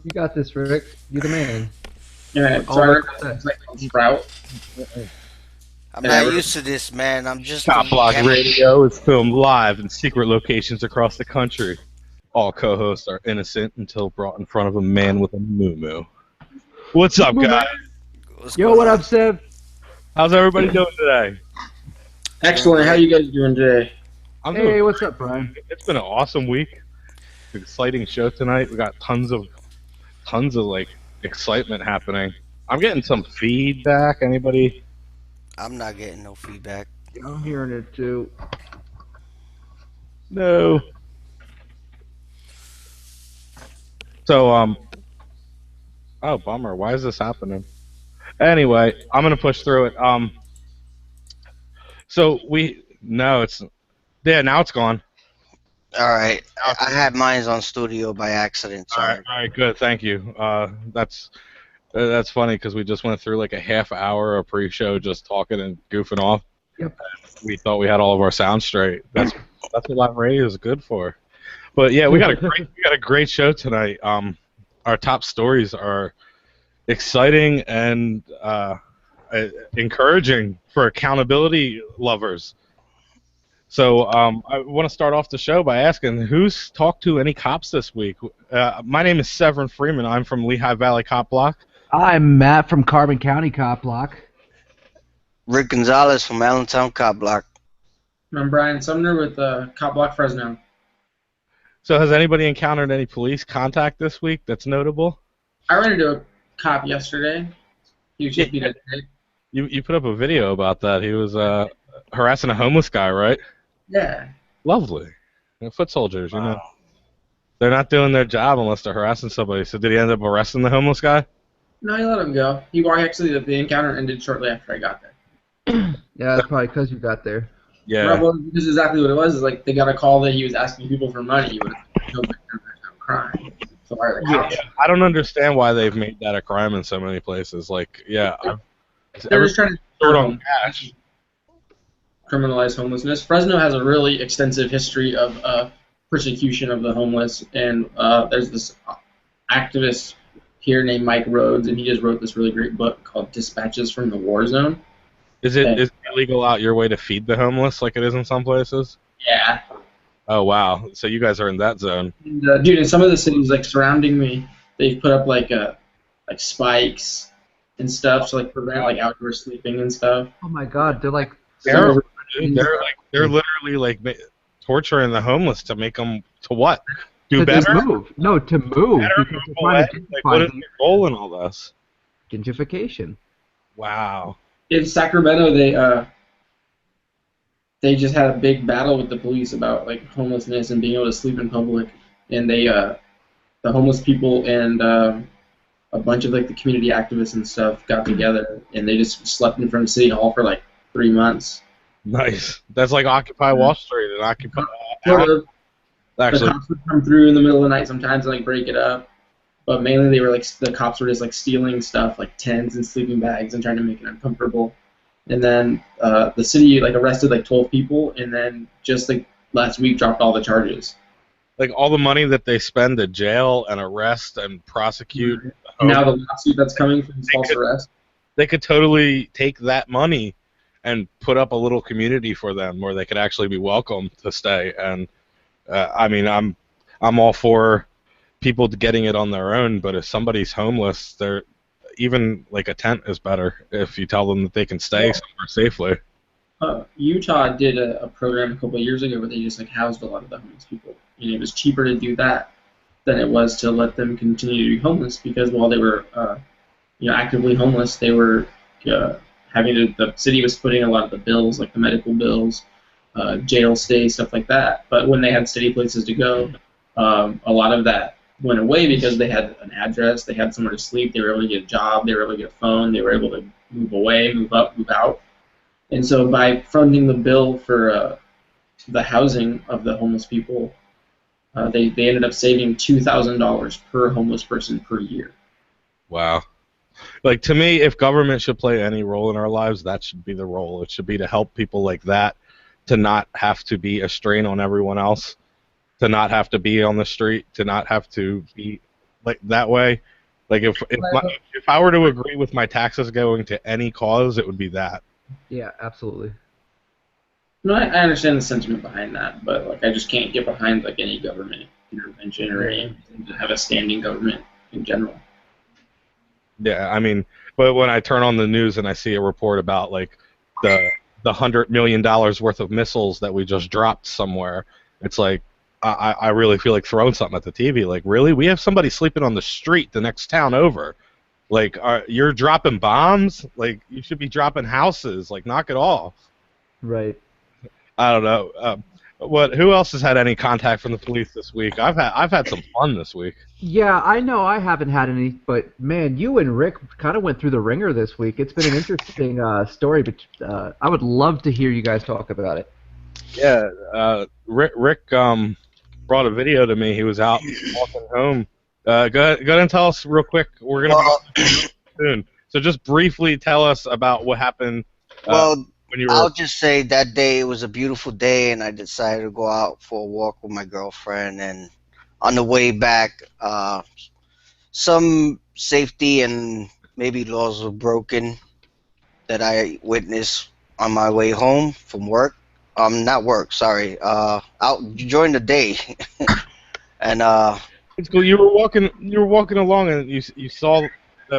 You got this, Rick. You the man. Yeah, so All I Rick read will it's like Sprout, I'm and I not wrote, used to this, man. I'm just a Copblock mechanic. Radio is filmed live in secret locations across the country. All co-hosts are innocent until brought in front of a man with a moo-moo. What's up, say. guys? What's Yo, going what on? up, Sev? How's everybody doing today? Doing excellent. How great. you guys doing today? I'm doing Hey, what's great. up, Brian? It's been an awesome week. Exciting show tonight. We got tons of like excitement happening. I'm getting some feedback. Anybody? I'm not getting no feedback. I'm hearing it too. No. So oh bummer. Why is this happening? Anyway, I'm gonna push through it. So we no, it's yeah. Now it's gone. All right. Now it's I had mine on studio by accident. Sorry. all right, good. Thank you. That's funny because we just went through like a half hour of pre-show just talking and goofing off. Yep. We thought we had all of our sound straight. That's what live radio is good for. But yeah, we got a great show tonight. Our top stories are exciting and encouraging for accountability lovers. So I want to start off the show by asking who's talked to any cops this week. My name is Severin Freeman. I'm from Lehigh Valley Copblock. I'm Matt from Carbon County Copblock. Rick Gonzalez from Allentown Copblock. I'm Brian Sumner with Copblock Fresno. So has anybody encountered any police contact this week that's notable? I ran into a cop yesterday. He was just beat up today. You put up a video about that. He was harassing a homeless guy, right? Yeah. Lovely. Foot soldiers, you know. They're not doing their job unless they're harassing somebody. So did he end up arresting the homeless guy? No, he let him go. Actually, the encounter ended shortly after I got there. Yeah, that's probably because you got there. Yeah. Well, this is exactly what it was. Is like they got a call that he was asking people for money. He was no victim, there's no crime. So why are the cops? I don't understand why they've made that a crime in so many places. Like, yeah, They're just trying to short on cash. criminalize homelessness. Fresno has a really extensive history of persecution of the homeless, and there's this activist here named Mike Rhodes, and he just wrote this really great book called Dispatches from the War Zone. Is it illegal out your way to feed the homeless like it is in some places? Yeah. Oh wow! So you guys are in that zone. And, dude, in some of the cities like surrounding me, they've put up like spikes and stuff to like prevent like outdoor sleeping and stuff. Oh my God, they're like. They're literally like torturing the homeless to make them to what? Do to better? just move. No, to move. Better Because move they're trying away? to Like, what is gentrify the goal in all this? gentrification. Wow. In Sacramento, they just had a big battle with the police about like homelessness and being able to sleep in public, and the homeless people and a bunch of like the community activists and stuff got together, and they just slept in front of City Hall for like 3 months. Nice. That's like Occupy Wall Street and Occupy. Sort of. The Actually, cops would come through in the middle of the night sometimes and like break it up, but mainly they were like the cops were just like stealing stuff like tents and sleeping bags and trying to make it uncomfortable. And then the city like arrested like 12 people, and then just like last week dropped all the charges. like all the money that they spend to jail and arrest and prosecute. Now the lawsuit that's coming from false arrest. They could totally take that money and put up a little community for them where they could actually be welcome to stay. And I mean, I'm all for people getting it on their own, but if somebody's homeless, they're even like a tent is better if you tell them that they can stay somewhere safely. Utah did a program a couple of years ago where they just like housed a lot of the homeless people, and it was cheaper to do that than it was to let them continue to be homeless, because while they were actively homeless, they were having to, the city was putting a lot of the bills, like the medical bills, jail stay, stuff like that. But when they had steady places to go, a lot of that went away because they had an address, they had somewhere to sleep, they were able to get a job, they were able to get a phone, they were able to move away, move up, move out. And so by fronting the bill for the housing of the homeless people, they ended up saving $2,000 per homeless person per year. Wow. Like, to me, if government should play any role in our lives, that should be the role. It should be to help people like that, to not have to be a strain on everyone else, to not have to be on the street, to not have to be like that way. Like if I were to agree with my taxes going to any cause, it would be that. Yeah, absolutely. No, I understand the sentiment behind that, but like I just can't get behind like any government intervention or anything to have a standing government in general. Yeah, I mean, but when I turn on the news and I see a report about like the $100 million worth of missiles that we just dropped somewhere, it's like I really feel like throwing something at the TV. Like, really? We have somebody sleeping on the street the next town over. Like, you're dropping bombs? Like, you should be dropping houses. Like, knock it off. Right. I don't know. Who else has had any contact from the police this week? I've had some fun this week. Yeah, I know I haven't had any, but man, you and Rick kind of went through the ringer this week. It's been an interesting story, but I would love to hear you guys talk about it. Yeah, Rick brought a video to me. He was out walking home. Go ahead and tell us real quick. We're gonna be soon. So just briefly tell us about what happened. Well, when you were... I'll just say that day it was a beautiful day, and I decided to go out for a walk with my girlfriend. And on the way back, some safety and maybe laws were broken that I witnessed on my way home from work. Not work, sorry. Out during the day, and it's cool. You were walking along, and you saw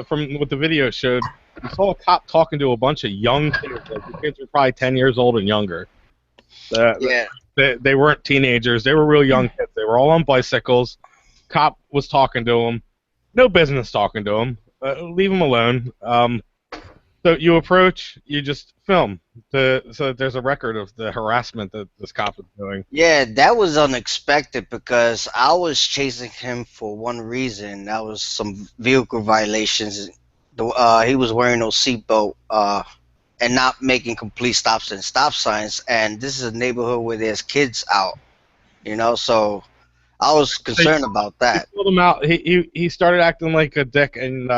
from what the video showed. You saw a cop talking to a bunch of young kids. Like, the kids were probably 10 years old and younger. yeah. They weren't teenagers. They were real young kids. They were all on bicycles. Cop was talking to them. No business talking to them. Leave them alone. So you approach, you just film, so that there's a record of the harassment that this cop is doing. Yeah, that was unexpected because I was chasing him for one reason. That was some vehicle violations. He was wearing no seatbelt and not making complete stops and stop signs. And this is a neighborhood where there's kids out, so I was concerned about that. He pulled him out. He started acting like a dick, and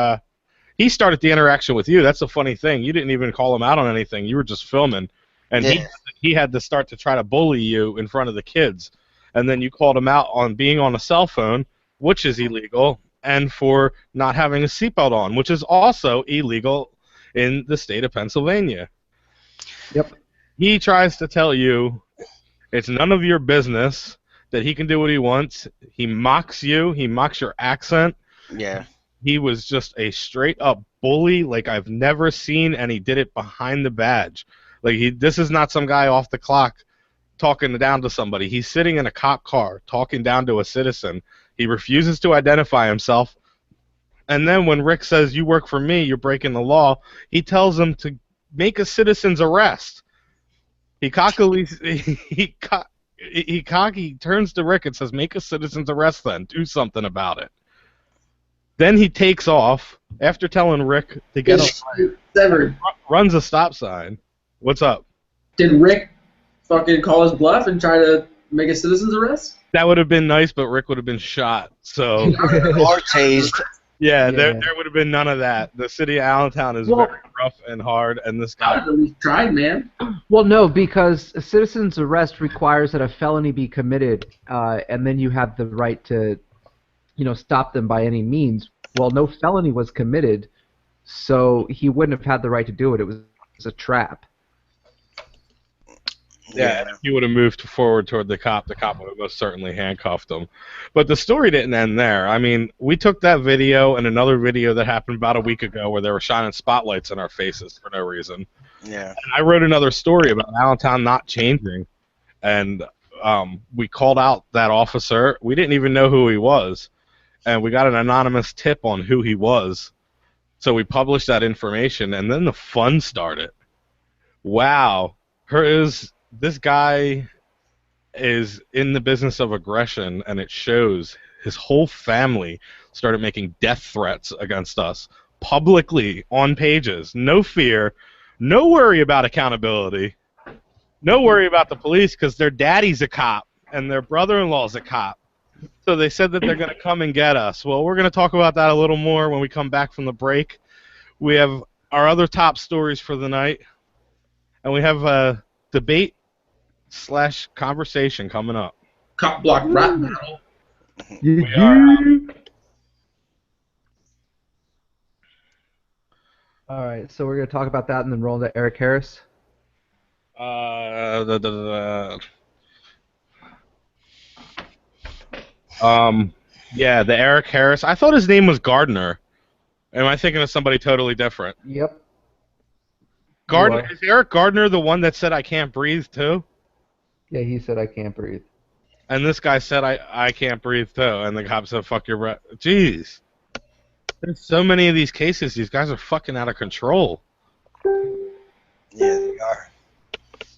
he started the interaction with you. That's the funny thing. You didn't even call him out on anything. You were just filming. And Yeah. he had to start to try to bully you in front of the kids. And then you called him out on being on a cell phone, which is illegal, and for not having a seatbelt on, which is also illegal in the state of Pennsylvania. Yep. He tries to tell you it's none of your business, that he can do what he wants. He mocks you. He mocks your accent. Yeah. He was just a straight-up bully like I've never seen, and he did it behind the badge. Like, this is not some guy off the clock talking down to somebody. He's sitting in a cop car talking down to a citizen. He refuses to identify himself. And then when Rick says, "You work for me, you're breaking the law," he tells him to make a citizen's arrest. He cockily turns to Rick and says, "Make a citizen's arrest then. Do something about it." Then he takes off after telling Rick to get Severed. runs a stop sign. What's up? Did Rick fucking call his bluff and try to make a citizen's arrest? That would have been nice, but Rick would have been shot. So Or tased. yeah, Yeah. there would have been none of that. The city of Allentown is very rough and hard, and this I guy. would at least tried, man. Well, no, because a citizen's arrest requires that a felony be committed, and then you have the right to, stop them by any means. Well, no felony was committed, so he wouldn't have had the right to do it. It was a trap. Yeah, and if he would have moved forward toward the cop would have most certainly handcuffed him. But the story didn't end there. I mean, we took that video and another video that happened about a week ago where they were shining spotlights in our faces for no reason. Yeah. And I wrote another story about Allentown not changing, and we called out that officer. We didn't even know who he was, and we got an anonymous tip on who he was. So we published that information, and then the fun started. Wow. This guy is in the business of aggression, and it shows. His whole family started making death threats against us publicly on pages. No fear, no worry about accountability, no worry about the police because their daddy's a cop and their brother-in-law's a cop. So they said that they're going to come and get us. Well, we're going to talk about that a little more when we come back from the break. We have our other top stories for the night, and we have a debate/conversation coming up. Copblock rap battle. We are All right, so we're gonna talk about that and then roll into Eric Harris. Uh, the, the, yeah, the Eric Harris. I thought his name was Gardner. Am I thinking of somebody totally different? Yep. Gardner, are. is Eric Gardner the one that said I can't breathe too? Yeah, he said I can't breathe. And this guy said I can't breathe too, and the cop said fuck your breath. Jeez, there's so many of these cases. These guys are fucking out of control. Yeah, they are.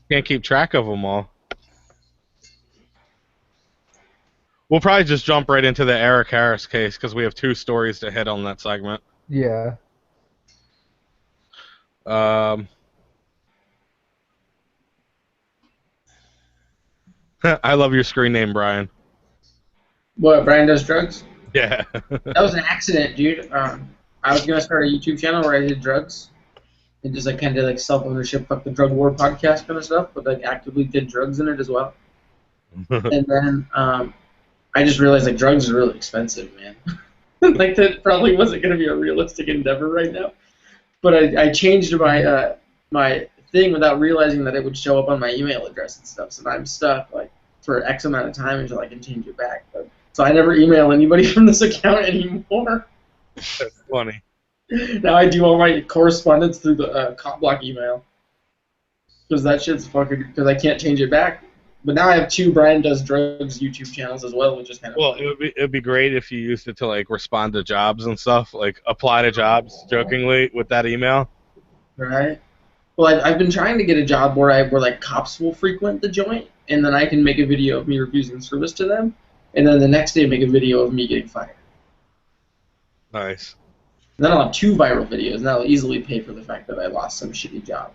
Can't keep track of them all. We'll probably just jump right into the Eric Harris case because we have 2 stories to hit on that segment. Yeah. I love your screen name, Brian. What, Brian Does Drugs? Yeah. That was an accident, dude. I was gonna start a YouTube channel where I did drugs and just like kind of like self-ownership, fuck the drug war podcast kind of stuff, but like actively did drugs in it as well. And then I just realized like drugs are really expensive, man. Like that probably wasn't gonna be a realistic endeavor right now. But I changed my my thing without realizing that it would show up on my email address and stuff. So now I'm stuck like for X amount of time until I can change it back. But, so I never email anybody from this account anymore. That's funny. Now I do all my correspondence through the Copblock email. Because that shit's fucking, because I can't change it back. But now I have 2 Brian Does Drugs YouTube channels as well, which is kind of Well, funny. it'd be great if you used it to like respond to jobs and stuff, like apply to jobs jokingly with that email. Right. Well, I've been trying to get a job where like cops will frequent the joint, and then I can make a video of me refusing service to them, and then the next day make a video of me getting fired. Nice. And then I'll have 2 viral videos, and that'll easily pay for the fact that I lost some shitty job.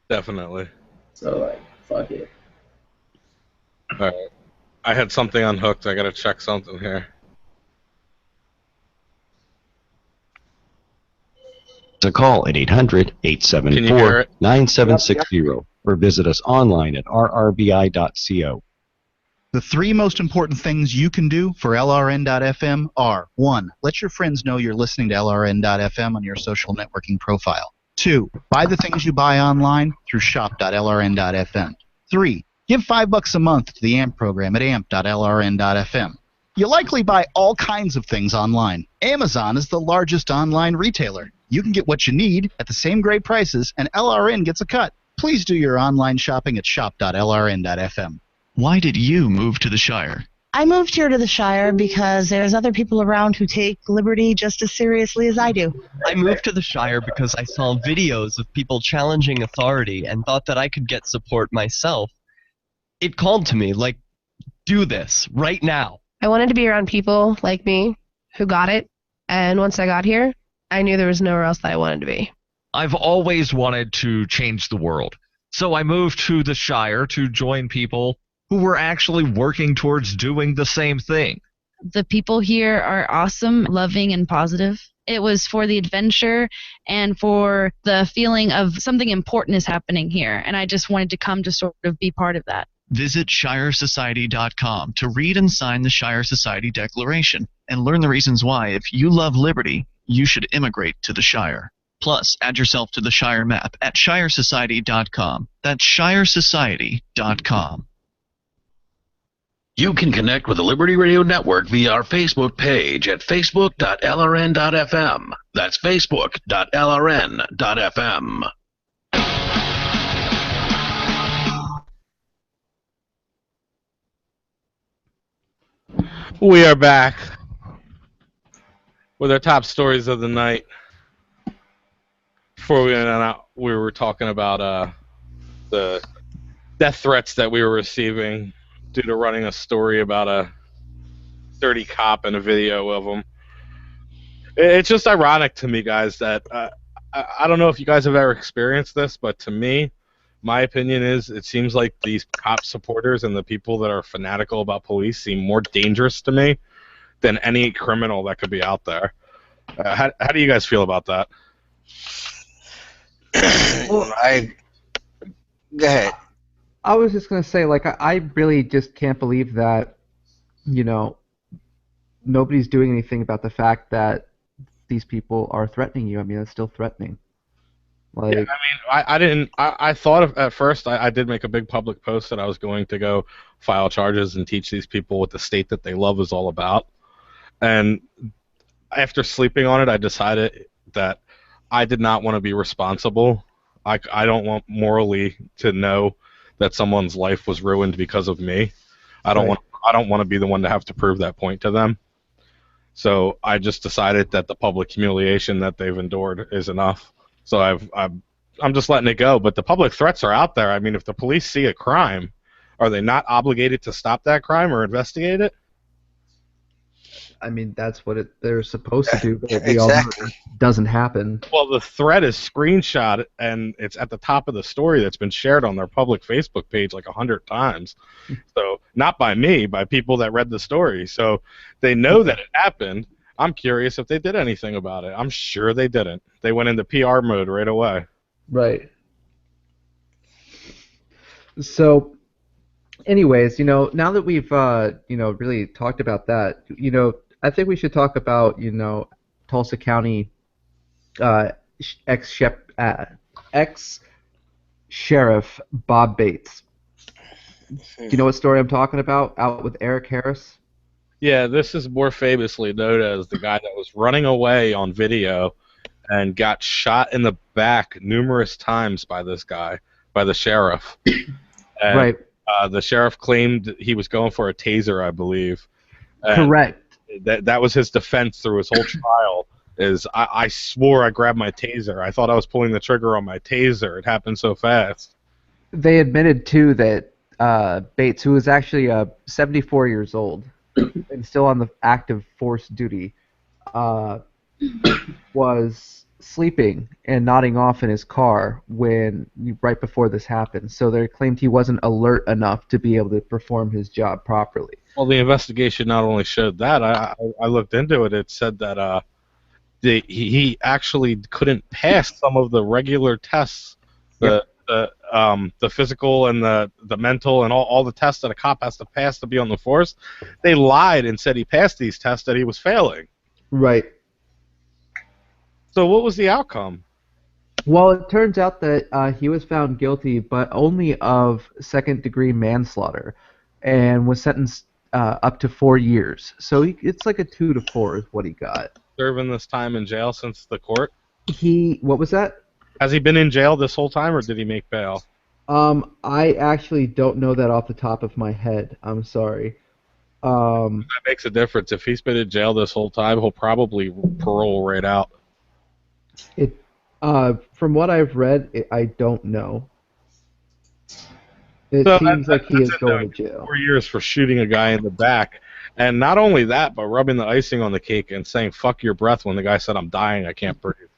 Definitely. So like, fuck it. All right. I had something unhooked. I gotta check something here. To call at Can you hear it? 800-874-9760 or visit us online at rrbi.co. The 3 most important things you can do for LRN.FM are 1. Let your friends know you're listening to LRN.FM on your social networking profile. 2. Buy the things you buy online through shop.lrn.fm. 3. Give $5 a month to the AMP program at amp.lrn.fm. You likely buy all kinds of things online. Amazon is the largest online retailer. You can get what you need at the same great prices, and LRN gets a cut. Please do your online shopping at shop.lrn.fm. Why did you move to the Shire? I moved here to the Shire because there's other people around who take liberty just as seriously as I do. I moved to the Shire because I saw videos of people challenging authority and thought that I could get support myself. It called to me, like, do this, right now. I wanted to be around people like me who got it, and once I got here, I knew there was nowhere else that I wanted to be. I've always wanted to change the world, so I moved to the Shire to join people who were actually working towards doing the same thing. The people here are awesome, loving, and positive. It was for the adventure and for the feeling of something important is happening here, and I just wanted to come to sort of be part of that. Visit ShireSociety.com to read and sign the Shire Society Declaration and learn the reasons why, if you love liberty, you should immigrate to the Shire. Plus, add yourself to the Shire map at ShireSociety.com. That's ShireSociety.com. You can connect with the Liberty Radio Network via our Facebook page at facebook.lrn.fm. That's facebook.lrn.fm. We are back with our top stories of the night. Before we went out, we were talking about the death threats that we were receiving due to running a story about a dirty cop and a video of him. It's just ironic to me, guys, that I don't know if you guys have ever experienced this, but to me, my opinion is it seems like these cop supporters and the people that are fanatical about police seem more dangerous to me than any criminal that could be out there. How do you guys feel about that? Go ahead. I was just going to say, like, I really just can't believe that, you know, nobody's doing anything about the fact that these people are threatening you. I mean, it's still threatening. Like, Yeah, I didn't. I thought at first I did make a big public post that I was going to go file charges and teach these people what the state that they love is all about. And after sleeping on it, I decided that I did not want to be responsible. I don't want morally to know that someone's life was ruined because of me. I don't want to be the one to have to prove that point to them. So I just decided that the public humiliation that they've endured is enough. So I'm just letting it go. But the public threats are out there. I mean, if the police see a crime, are they not obligated to stop that crime or investigate it? I mean, that's what they're supposed to do, but we all know it doesn't happen. Well, the threat is screenshot, and it's at the top of the story that's been shared on their public Facebook page like 100 times. So, not by me, by people that read the story. So, they know that it happened. I'm curious if they did anything about it. I'm sure they didn't. They went into PR mode right away. Right. So, anyways, now that we've, really talked about that, I think we should talk about, Tulsa County ex-sheriff Bob Bates. Do you know what story I'm talking about? Out with Eric Harris? Yeah, this is more famously known as the guy that was running away on video and got shot in the back numerous times by this guy, by the sheriff. And, right. The sheriff claimed he was going for a taser, I believe. And correct. That was his defense through his whole trial. I swore I grabbed my taser. I thought I was pulling the trigger on my taser. It happened so fast. They admitted too that Bates, who was actually 74 years old and still on the active force duty, was sleeping and nodding off in his car right before this happened. So they claimed he wasn't alert enough to be able to perform his job properly. Well, the investigation not only showed that. I looked into it. It said that he actually couldn't pass some of the regular tests, the physical and the mental and all the tests that a cop has to pass to be on the force. They lied and said he passed these tests that he was failing. Right. So what was the outcome? Well, it turns out that he was found guilty, but only of second-degree manslaughter, and was sentenced up to 4 years. So it's like a 2 to 4 is what he got. Serving this time in jail since the court? What was that? Has he been in jail this whole time, or did he make bail? I actually don't know that off the top of my head. I'm sorry. That makes a difference. If he's been in jail this whole time, he'll probably parole right out. From what I've read, I don't know. It So seems like he is going to jail. 4 years for shooting a guy in the back. And not only that, but rubbing the icing on the cake and saying, fuck your breath, when the guy said, I'm dying, I can't breathe.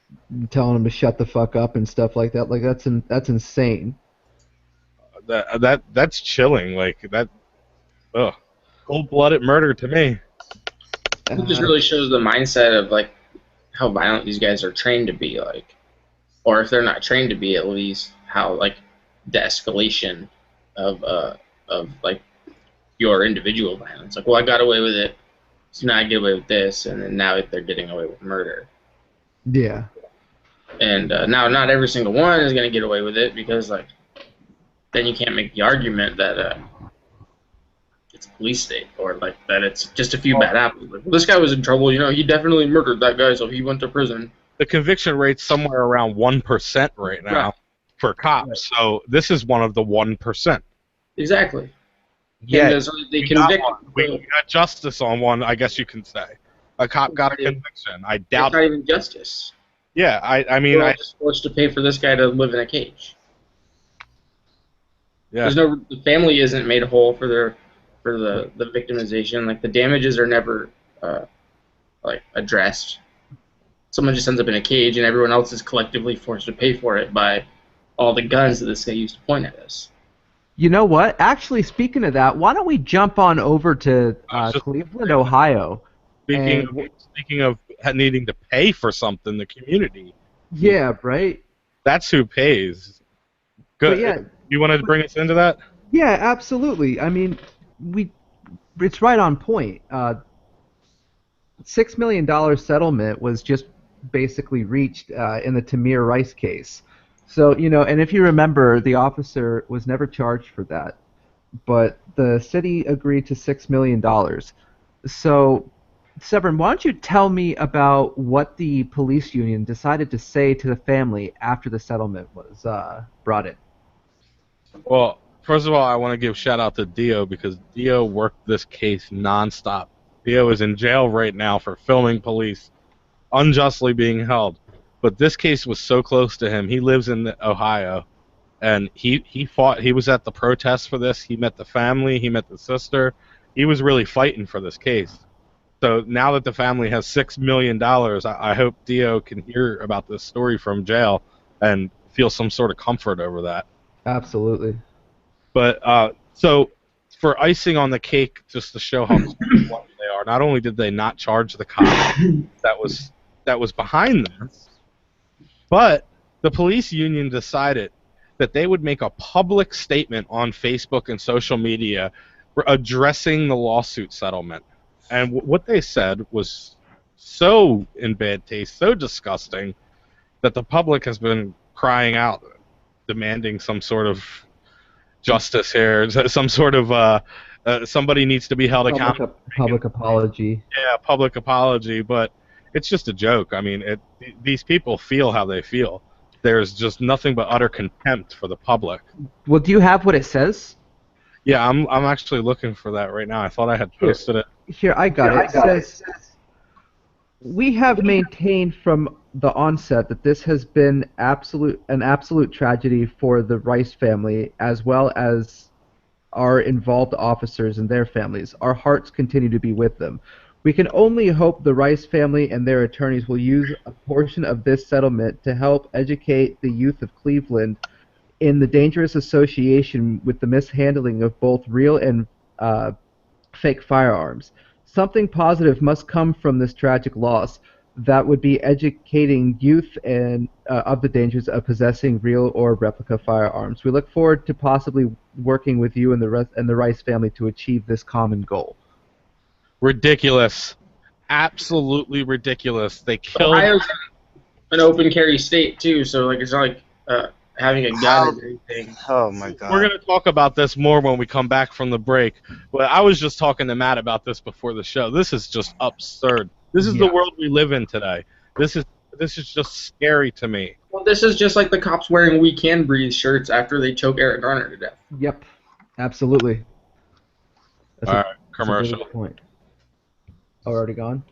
Telling him to shut the fuck up and stuff like that. Like, that's insane. That's chilling. Like, that, ugh. Cold-blooded murder to me. It just really shows the mindset of, like, how violent these guys are trained to be, like. Or if they're not trained to be, at least how, like, the escalation of like, your individual violence. Like, well, I got away with it, so now I get away with this, and then now they're getting away with murder. Yeah. And now not every single one is going to get away with it, because, like, then you can't make the argument that it's a police state, or, like, that it's just a few bad apples. Like, well, this guy was in trouble, he definitely murdered that guy, so he went to prison. The conviction rate's somewhere around 1% right now for cops, so this is one of the 1%. They we got justice on one, I guess you can say. A cop got a conviction. I doubt it's not even justice. Yeah, I mean, We're all just forced to pay for this guy to live in a cage. Yeah. The family isn't made whole for the victimization. Like, the damages are never like, addressed. Someone just ends up in a cage, and everyone else is collectively forced to pay for it by all the guns that this guy used to point at us. You know what? Actually, speaking of that, why don't we jump on over to Cleveland, Ohio? Speaking of needing to pay for something, the community. Yeah, right? That's who pays. Good. Yeah, you wanted to bring us into that? Yeah, absolutely. I mean, it's right on point. $6 million settlement was just basically reached in the Tamir Rice case. So, and if you remember, the officer was never charged for that, but the city agreed to $6 million. So, Severin, why don't you tell me about what the police union decided to say to the family after the settlement was brought in? Well, first of all, I want to give shout out to Dio because Dio worked this case nonstop. Dio is in jail right now for filming police unjustly being held. But this case was so close to him. He lives in Ohio, and he fought. He was at the protest for this. He met the family. He met the sister. He was really fighting for this case. So now that the family has $6 million, I hope Dio can hear about this story from jail and feel some sort of comfort over that. Absolutely. But so for icing on the cake, just to show how lucky they are, not only did they not charge the cop that was behind them, but the police union decided that they would make a public statement on Facebook and social media addressing the lawsuit settlement. And what they said was so in bad taste, so disgusting, that the public has been crying out, demanding some sort of justice here, some sort of somebody needs to be held accountable. Public apology. Yeah, public apology, but it's just a joke. I mean, these people feel how they feel. There's just nothing but utter contempt for the public. Well, do you have what it says? Yeah, I'm actually looking for that right now. I thought I had posted it. Here, I got it. It says, "We have maintained from the onset that this has been an absolute tragedy for the Rice family as well as our involved officers and their families. Our hearts continue to be with them. We can only hope the Rice family and their attorneys will use a portion of this settlement to help educate the youth of Cleveland in the dangerous association with the mishandling of both real and fake firearms. Something positive must come from this tragic loss. That would be educating youth and of the dangers of possessing real or replica firearms. We look forward to possibly working with you and the Rice family to achieve this common goal." Ridiculous. Absolutely ridiculous. They killed... Ohio's an open carry state, too, so it's not like having a gun or anything. Oh, my God. We're going to talk about this more when we come back from the break. But I was just talking to Matt about this before the show. This is just absurd. This is the world we live in today. This is just scary to me. Well, this is just like the cops wearing "We Can Breathe" shirts after they choke Eric Garner to death. Yep, absolutely. That's all right, commercial. That's a good point. Already gone?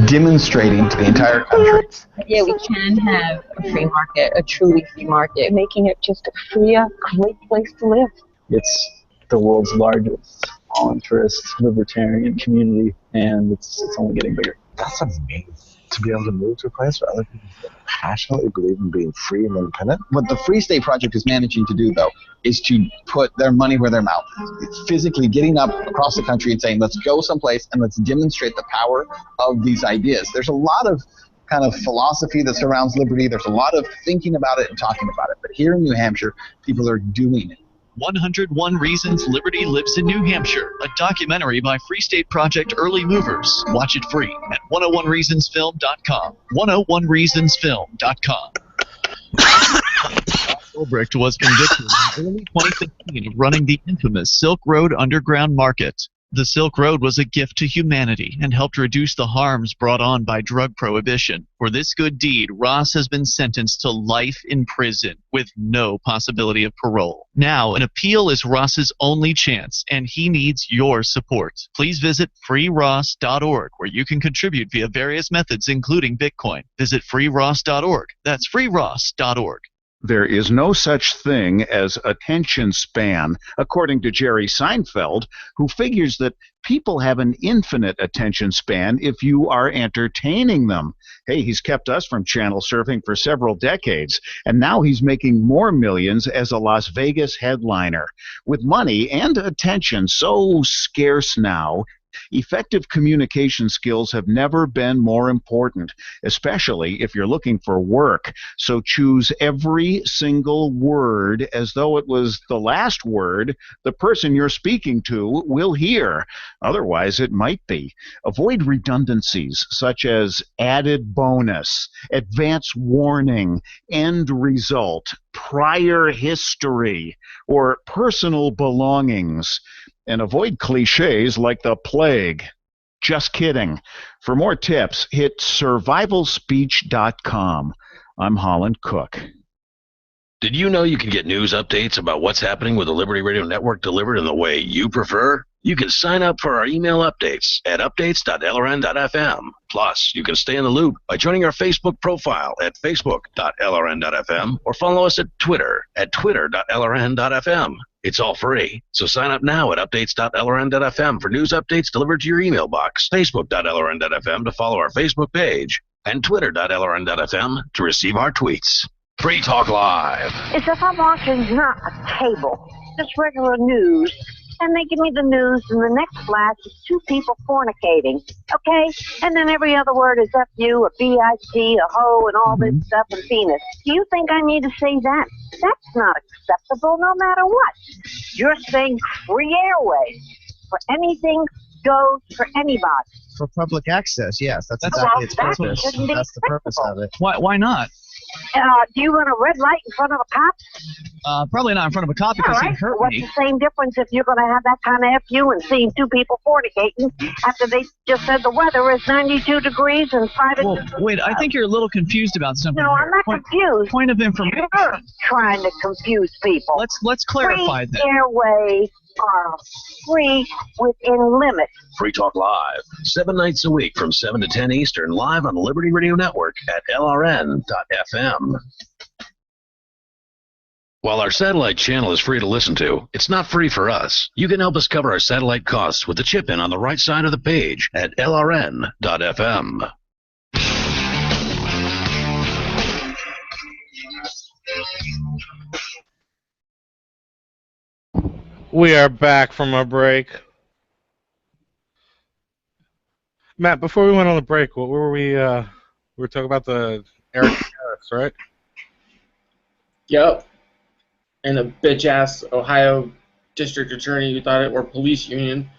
Demonstrating to the entire country. Yeah, we can have a free market, a truly free market, making it just a freer, great place to live. It's the world's largest all-interest libertarian community, and it's only getting bigger. That's amazing to be able to move to a place where other people passionately believe in being free and independent. What the Free State Project is managing to do, though, is to put their money where their mouth is. It's physically getting up across the country and saying, let's go someplace and let's demonstrate the power of these ideas. There's a lot of kind of philosophy that surrounds liberty. There's a lot of thinking about it and talking about it. But here in New Hampshire, people are doing it. 101 Reasons Liberty Lives in New Hampshire, a documentary by Free State Project Early Movers. Watch it free at 101reasonsfilm.com. 101reasonsfilm.com. Ulbricht was convicted in early 2015 of running the infamous Silk Road Underground Market. The Silk Road was a gift to humanity and helped reduce the harms brought on by drug prohibition. For this good deed, Ross has been sentenced to life in prison with no possibility of parole. Now, an appeal is Ross's only chance, and he needs your support. Please visit freeross.org, where you can contribute via various methods, including Bitcoin. Visit freeross.org. That's freeross.org. There is no such thing as attention span, according to Jerry Seinfeld, who figures that people have an infinite attention span if you are entertaining them. Hey, he's kept us from channel surfing for several decades, and now he's making more millions as a Las Vegas headliner. With money and attention so scarce now, Effective communication skills have never been more important, especially if you're looking for work. So choose every single word as though it was the last word the person you're speaking to will hear. Otherwise, it might be. Avoid redundancies such as added bonus, advance warning, end result, prior history, or personal belongings. And avoid cliches like the plague. Just kidding. For more tips, hit survivalspeech.com. I'm Holland Cook. Did you know you can get news updates about what's happening with the Liberty Radio Network delivered in the way you prefer? You can sign up for our email updates at updates.lrn.fm. Plus, you can stay in the loop by joining our Facebook profile at facebook.lrn.fm or follow us at Twitter at twitter.lrn.fm. It's all free, so sign up now at updates.lrn.fm for news updates delivered to your email box, facebook.lrn.fm to follow our Facebook page, and twitter.lrn.fm to receive our tweets. Free Talk Live. It's if I'm watching not a cable, just regular news, and they give me the news, and the next flash is two people fornicating, okay? And then every other word is F-U, a B-I-T, a hoe, and all this stuff, and penis. Do you think I need to say that? That's not acceptable no matter what. You're saying free airways for anything goes for anybody. For public access, yes. That's Well, exactly its that purpose. shouldn't be That's the purpose of it. acceptable. Why not? Do you want a red light in front of a cop? Probably not in front of a cop because All he'd right. hurt What's me. the same difference if you're going to have that kind of FU and seeing two people fornicating after they just said the weather is 92 degrees and 5 Well, inches? wait, I think you're a little confused about something. No, here. I'm not confused. Point of information. You're trying to confuse people. Let's clarify Free that. airways are free within limits. Free Talk Live, 7 nights a week from 7 to 10 Eastern, live on the Liberty Radio Network at lrn.fm. While our satellite channel is free to listen to, it's not free for us. You can help us cover our satellite costs with the chip-in on the right side of the page at lrn.fm. We are back from our break. Matt, before we went on the break, what were we were talking about the Eric Harris, right? Yep. And the bitch-ass Ohio district attorney who thought it, or police union,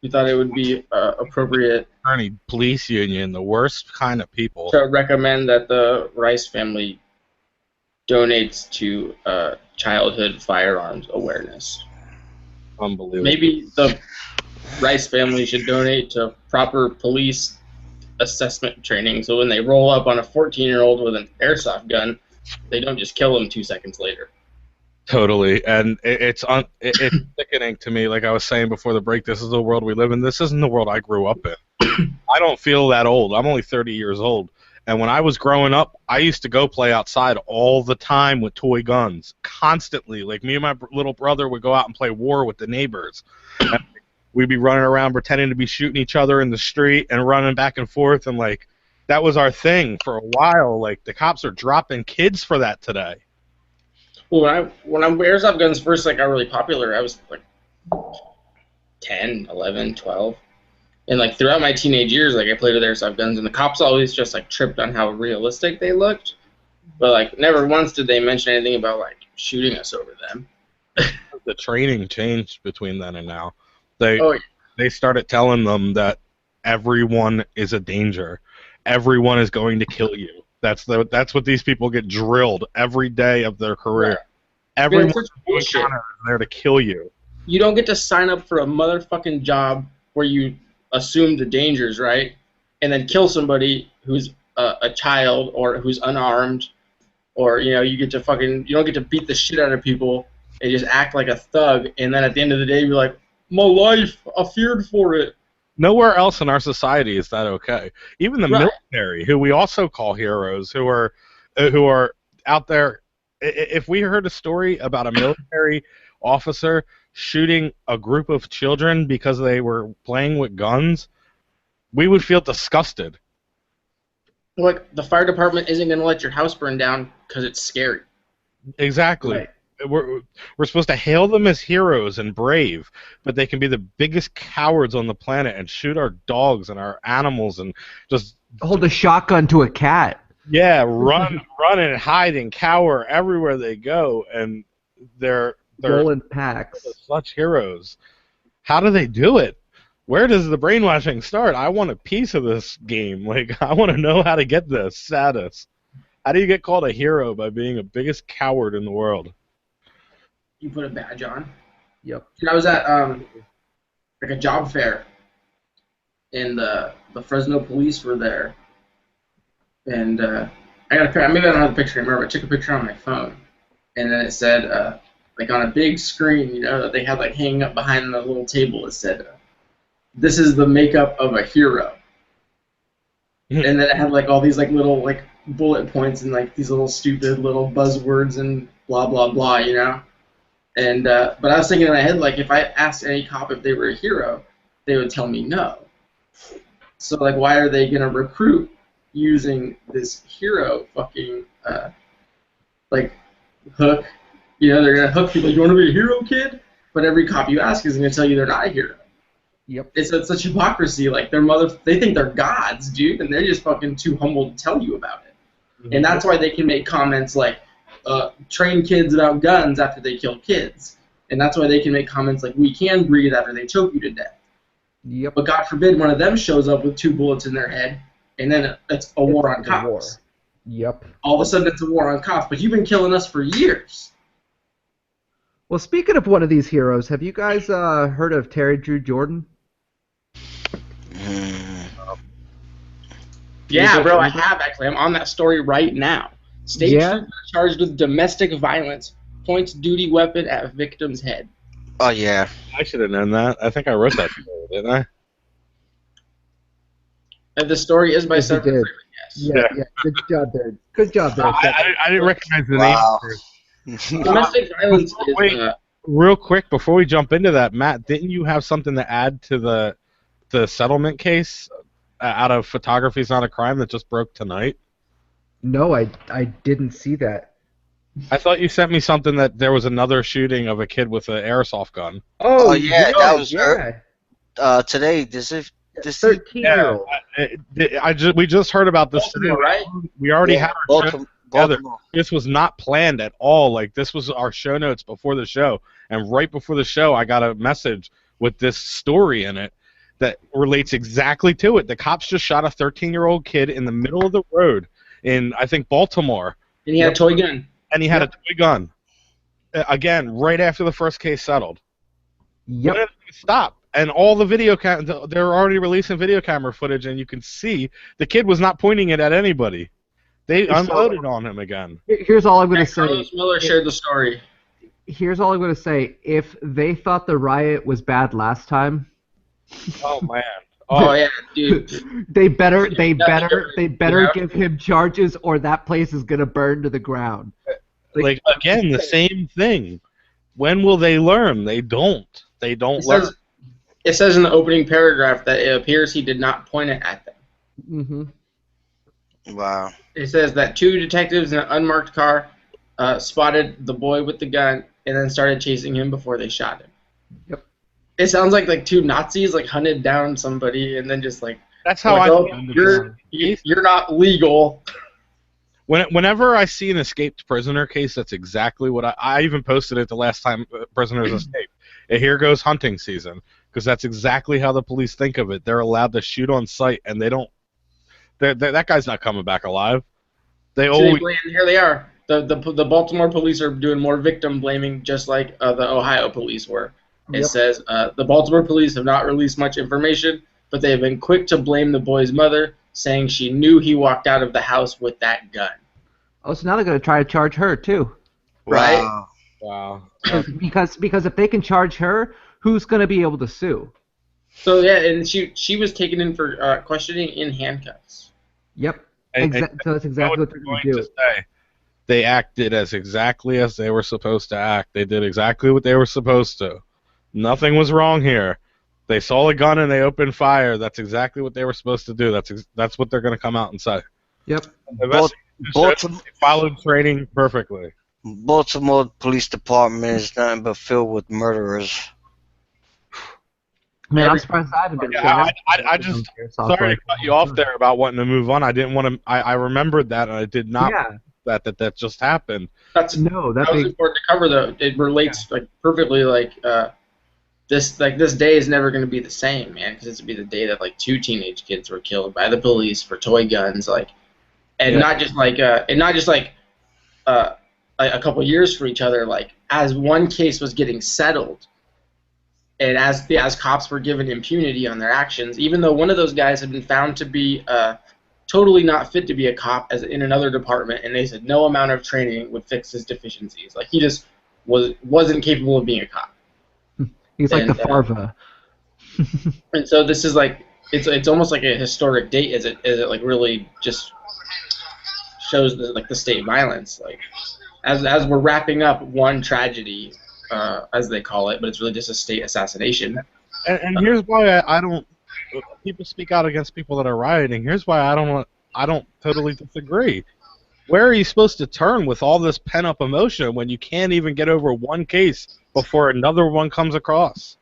who thought it would be appropriate Attorney, police union, the worst kind of people. to recommend that the Rice family donates to childhood firearms awareness. Unbelievable. Maybe the Rice family should donate to proper police assessment training so when they roll up on a 14-year-old with an airsoft gun, they don't just kill him 2 seconds later. Totally, and it's sickening to me. Like I was saying before the break, this is the world we live in. This isn't the world I grew up in. I don't feel that old. I'm only 30 years old. And when I was growing up, I used to go play outside all the time with toy guns, constantly. Like me and my little brother would go out and play war with the neighbors. And we'd be running around pretending to be shooting each other in the street and running back and forth, and like that was our thing for a while. Like the cops are dropping kids for that today. Well, when airsoft guns first got really popular, I was like 10, 11, 12. And like throughout my teenage years, like I played with airsoft guns, and the cops always just like tripped on how realistic they looked. But like never once did they mention anything about like shooting us over them. The training changed between then and now. They started telling them that everyone is a danger. Everyone is going to kill you. That's what these people get drilled every day of their career. Right. Everyone such bullshit. is there to kill you. You don't get to sign up for a motherfucking job where you assume the dangers, right? And then kill somebody who's a child or who's unarmed, or you don't get to beat the shit out of people and just act like a thug, and then at the end of the day you're like, my life, I feared for it. Nowhere else in our society is that okay. Even the military, who we also call heroes, who are out there. If we heard a story about a military officer shooting a group of children because they were playing with guns, we would feel disgusted. Like the fire department isn't going to let your house burn down because it's scary. Exactly. Right. we're supposed to hail them as heroes and brave, but they can be the biggest cowards on the planet and shoot our dogs and our animals and just hold a shotgun to a cat. Yeah, run and hide and cower everywhere they go, and they're rolling packs. Such heroes. How do they do it? Where does the brainwashing start? I want a piece of this game. Like, I want to know how to get this status. How do you get called a hero by being the biggest coward in the world? You put a badge on. Yep. I was at like a job fair, and the Fresno police were there, and I got a maybe I don't have the picture anymore, but I took a picture on my phone, and then it said like on a big screen, you know, that they had like hanging up behind the little table. It said, "This is the makeup of a hero," and then it had like all these like little like bullet points and like these little stupid little buzzwords and blah blah blah, you know. And but I was thinking in my head, like, if I asked any cop if they were a hero, they would tell me no. So like, why are they gonna recruit using this hero fucking like hook? You know, they're gonna hook people. You want to be a hero, kid? But every cop you ask is gonna tell you they're not a hero. Yep. It's such hypocrisy. Like they think they're gods, dude, and they're just fucking too humble to tell you about it. Mm-hmm. And that's why they can make comments like, train kids about guns after they kill kids. And that's why they can make comments like, we can breathe after they choke you to death. Yep. But God forbid one of them shows up with 2 bullets in their head, and then it's a war on cops. War. Yep. All of a sudden it's a war on cops, but you've been killing us for years. Well, speaking of one of these heroes, have you guys heard of Terry Drew Jordan? Yeah, bro, I have actually. I'm on that story right now. State trooper charged with domestic violence points duty weapon at victim's head. Oh, yeah. I should have known that. I think I wrote that story, didn't I? And the story is by several different guests. Yeah. Good job there. Good job there. I didn't recognize the name. Domestic violence is... real quick, before we jump into that, Matt, didn't you have something to add to the settlement case out of Photography's Not a Crime that just broke tonight? No, I didn't see that. I thought you sent me something that there was another shooting of a kid with an airsoft gun. Oh yeah, that was today. This 13-year-old. We just heard about this today. Right? We already had our show together. This was not planned at all. Like, this was our show notes before the show, and right before the show, I got a message with this story in it that relates exactly to it. The cops just shot a 13-year-old kid in the middle of the road in, I think, Baltimore. And he had a toy gun. And he had a toy gun. Again, right after the first case settled. Yep. When did it stop? And all the video they're already releasing video camera footage, and you can see the kid was not pointing it at anybody. They unloaded on him agagan. Here's all I'm going to say. Carlos Miller shared the story. Here's all I'm going to say. If they thought the riot was bad last time... Oh, man. Oh yeah, dude. They better give him charges, or that place is gonna burn to the ground. Like again, the same thing. When will they learn? They don't. They don't learn. It says in the opening paragraph that it appears he did not point it at them. Mm-hmm. Wow. It says that 2 detectives in an unmarked car spotted the boy with the gun and then started chasing him before they shot him. Yep. It sounds like 2 Nazis hunted down somebody and then just That's how I feel. You're not legal. Whenever I see an escaped prisoner case, that's exactly what I even posted it the last time prisoners escaped. Here goes hunting season, because that's exactly how the police think of it. They're allowed to shoot on sight, and they don't. That guy's not coming back alive. Here they are. The Baltimore police are doing more victim blaming, just like the Ohio police were. It says, the Baltimore police have not released much information, but they have been quick to blame the boy's mother, saying she knew he walked out of the house with that gun. Oh, so now they're going to try to charge her, too. Right? Wow. Because if they can charge her, who's going to be able to sue? So, yeah, and she was taken in for questioning in handcuffs. Yep. So that's exactly what they're going to do. They acted exactly as they were supposed to act. They did exactly what they were supposed to. Nothing was wrong here. They saw a gun and they opened fire. That's exactly what they were supposed to do. That's what they're going to come out and say. Yep. Baltimore followed training perfectly. Baltimore Police Department is nothing but filled with murderers. Man, I'm surprised I haven't been. Yeah, I just sorry to cut you off there about wanting to move on. I didn't want to. I remembered that, and I did not. Yeah. That just happened. That was important to cover, though. It relates like perfectly. This day is never going to be the same, man, because it's going to be the day that like 2 teenage kids were killed by the police for toy guns, not just a couple years for each other. Like as one case was getting settled, and as cops were given impunity on their actions, even though one of those guys had been found to be totally not fit to be a cop as in another department, and they said no amount of training would fix his deficiencies. Like he just wasn't capable of being a cop. He's like the Farva. And so this is like it's almost like a historic date as it like really just shows the state violence, like as we're wrapping up one tragedy, as they call it, but it's really just a state assassination. And here's why I don't. People speak out against people that are rioting. Here's why I don't totally disagree. Where are you supposed to turn with all this pent-up emotion when you can't even get over one case before another one comes across?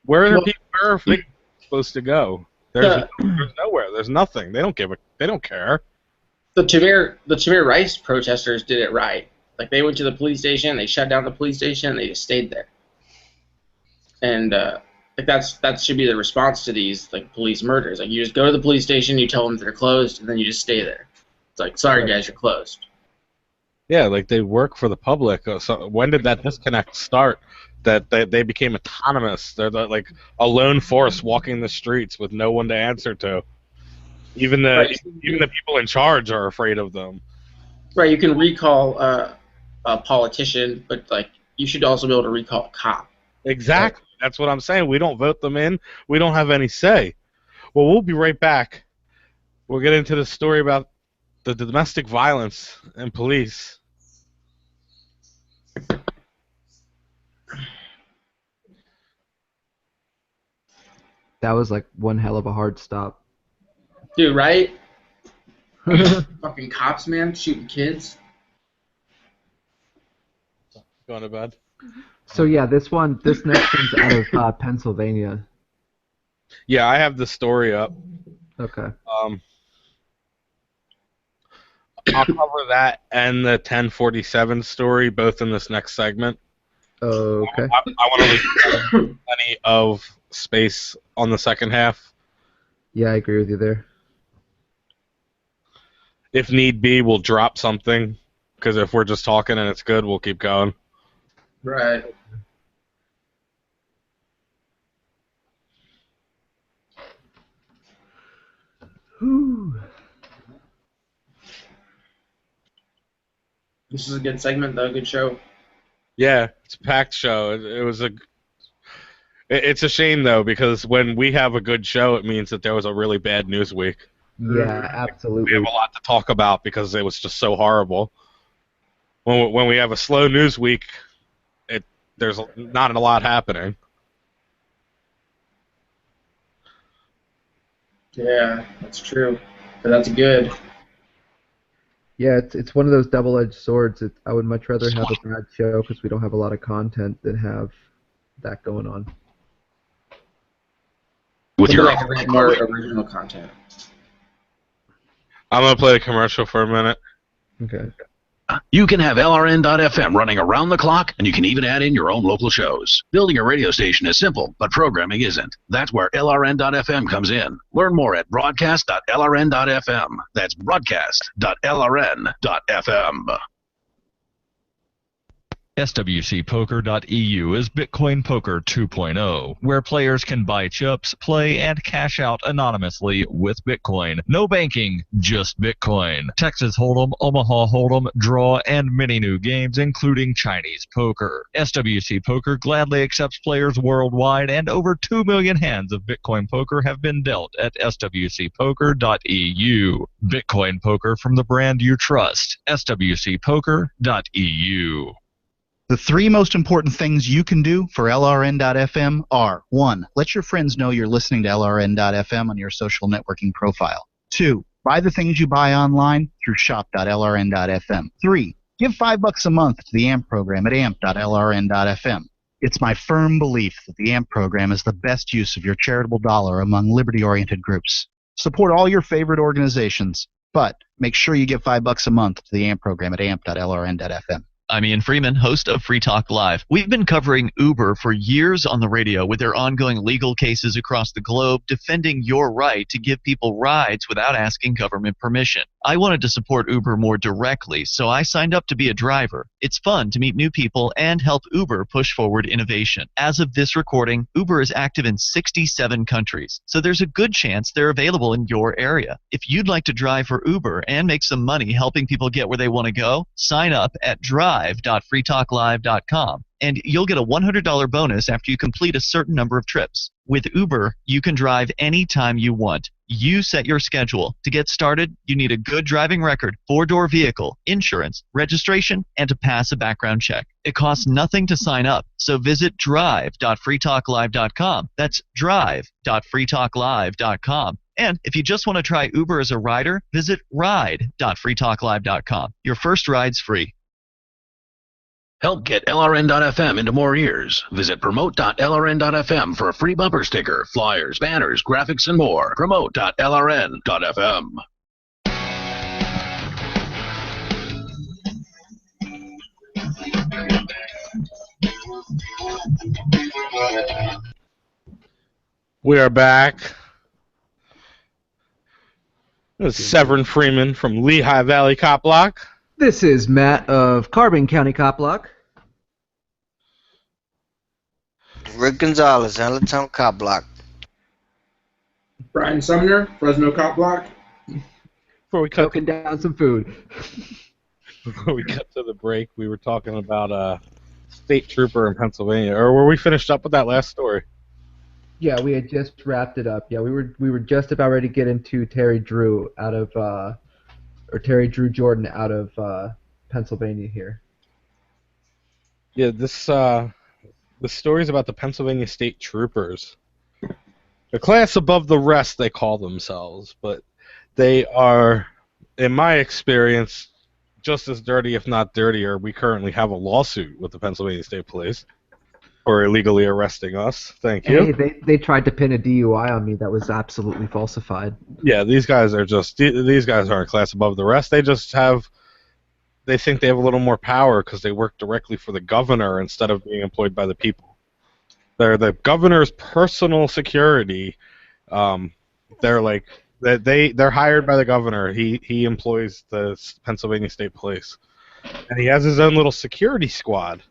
Where are people supposed to go? There's nowhere. There's nothing. They don't care. The Tamir Rice protesters did it right. Like they went to the police station, they shut down the police station, and they just stayed there. And like that should be the response to these like police murders. Like you just go to the police station, you tell them they're closed, and then you just stay there. It's like, sorry guys, you're closed. Yeah, like they work for the public. So when did that disconnect start? That they became autonomous. They're like a lone force walking the streets with no one to answer to. Even the people in charge are afraid of them. Right, you can recall a politician, but like you should also be able to recall a cop. Exactly. Right. That's what I'm saying. We don't vote them in. We don't have any say. Well, we'll be right back. We'll get into the story about the domestic violence and police. That was like one hell of a hard stop. Dude, right? Fucking cops, man, shooting kids. Going to bed. So yeah, this next one's out of Pennsylvania. Yeah, I have the story up. Okay. I'll cover that and the 1047 story both in this next segment. Okay. I want to leave plenty of space on the second half. Yeah, I agree with you there. If need be, we'll drop something, because if we're just talking and it's good, we'll keep going. Right. Whew. This is a good segment, though. Good show. Yeah, it's a packed show. It's a shame though, because when we have a good show, it means that there was a really bad news week. Yeah, absolutely. We have a lot to talk about because it was just so horrible. When we have a slow news week, there's not a lot happening. Yeah, that's true. But that's good. Yeah, it's one of those double-edged swords. I would much rather have a bad show because we don't have a lot of content than have that going on. With your more original content. I'm gonna play a commercial for a minute. Okay. You can have LRN.FM running around the clock, and you can even add in your own local shows. Building a radio station is simple, but programming isn't. That's where LRN.FM comes in. Learn more at broadcast.lrn.fm. That's broadcast.lrn.fm. SWCPoker.eu is Bitcoin Poker 2.0, where players can buy chips, play, and cash out anonymously with Bitcoin. No banking, just Bitcoin. Texas Hold'em, Omaha Hold'em, Draw, and many new games, including Chinese poker. SWC Poker gladly accepts players worldwide, and over 2 million hands of Bitcoin Poker have been dealt at SWCPoker.eu. Bitcoin Poker from the brand you trust. SWCPoker.eu. The 3 most important things you can do for LRN.FM are 1. Let your friends know you're listening to LRN.FM on your social networking profile. 2. Buy the things you buy online through shop.lrn.fm. 3. Give $5 a month to the AMP program at amp.lrn.fm. It's my firm belief that the AMP program is the best use of your charitable dollar among liberty-oriented groups. Support all your favorite organizations, but make sure you give $5 a month to the AMP program at amp.lrn.fm. I'm Ian Freeman, host of Free Talk Live. We've been covering Uber for years on the radio with their ongoing legal cases across the globe defending your right to give people rides without asking government permission. I wanted to support Uber more directly, so I signed up to be a driver. It's fun to meet new people and help Uber push forward innovation. As of this recording, Uber is active in 67 countries, so there's a good chance they're available in your area. If you'd like to drive for Uber and make some money helping people get where they want to go, sign up at drive.freetalklive.com. And you'll get a $100 bonus after you complete a certain number of trips. With Uber, you can drive anytime you want. You set your schedule. To get started, you need a good driving record, 4-door vehicle, insurance, registration, and to pass a background check. It costs nothing to sign up, so visit drive.freetalklive.com. That's drive.freetalklive.com. And if you just want to try Uber as a rider, visit ride.freetalklive.com. Your first ride's free. Help get LRN.FM into more ears. Visit promote.lrn.fm for a free bumper sticker, flyers, banners, graphics, and more. Promote.lrn.fm. We are back. This is Severin Freeman from Lehigh Valley Copblock. This is Matt of Carbon County Copblock. Rick Gonzalez, Allentown Copblock. Brian Sumner, Fresno Copblock. Before we cut Choking down some food. Before we cut to the break, we were talking about a state trooper in Pennsylvania. Or were we finished up with that last story? Yeah, we had just wrapped it up. Yeah, we were just about ready to get into Terry Drew Drew Jordan out of Pennsylvania here. Yeah, the story's about the Pennsylvania State Troopers. The class above the rest, they call themselves, but they are, in my experience, just as dirty, if not dirtier. We currently have a lawsuit with the Pennsylvania State Police for illegally arresting us. Thank you. Hey, they tried to pin a DUI on me that was absolutely falsified. Yeah, these guys aren't a class above the rest. They think they have a little more power because they work directly for the governor instead of being employed by the people. They're the governor's personal security. They're hired by the governor. He employs the Pennsylvania State Police, and he has his own little security squad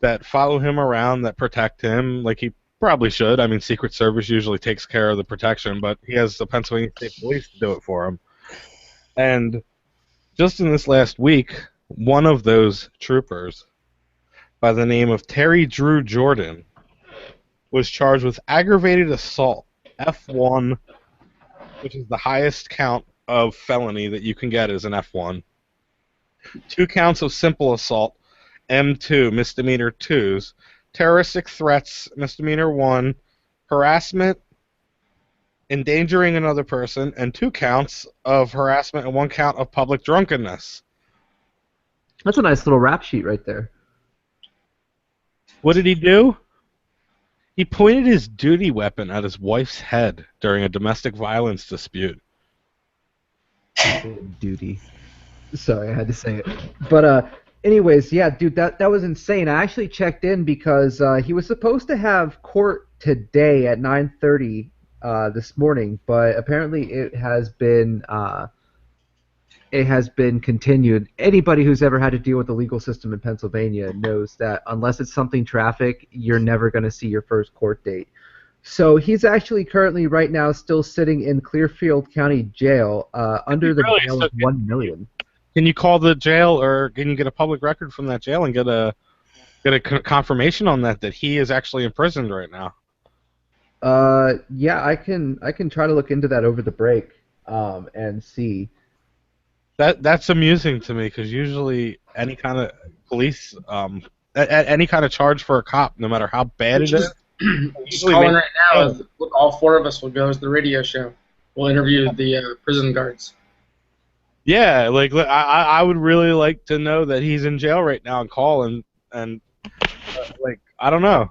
that follow him around, that protect him like he probably should. I mean, Secret Service usually takes care of the protection, but he has the Pennsylvania State Police to do it for him. And just in this last week, one of those troopers, by the name of Terry Drew Jordan, was charged with aggravated assault, F1, which is the highest count of felony that you can get as an F1. 2 counts of simple assault, M2, misdemeanor 2s, terroristic threats, misdemeanor 1, harassment, endangering another person, and 2 counts of harassment and 1 count of public drunkenness. That's a nice little rap sheet right there. What did he do? He pointed his duty weapon at his wife's head during a domestic violence dispute. Duty. Sorry, I had to say it. But anyways, yeah, dude, that was insane. I actually checked in because he was supposed to have court today at 9:30 this morning, but apparently it has been continued. Anybody who's ever had to deal with the legal system in Pennsylvania knows that unless it's something traffic, you're never going to see your first court date. So he's actually currently right now still sitting in Clearfield County Jail under the bail of $1 million. Can you call the jail, or can you get a public record from that jail and get a confirmation on that he is actually imprisoned right now? Yeah, I can try to look into that over the break and see. That's amusing to me because usually any kind of police, any kind of charge for a cop, no matter how bad it is. Calling right now, all 4 of us will go to the radio show. We'll interview the prison guards. Yeah, like I would really like to know that he's in jail right now and call and like I don't know.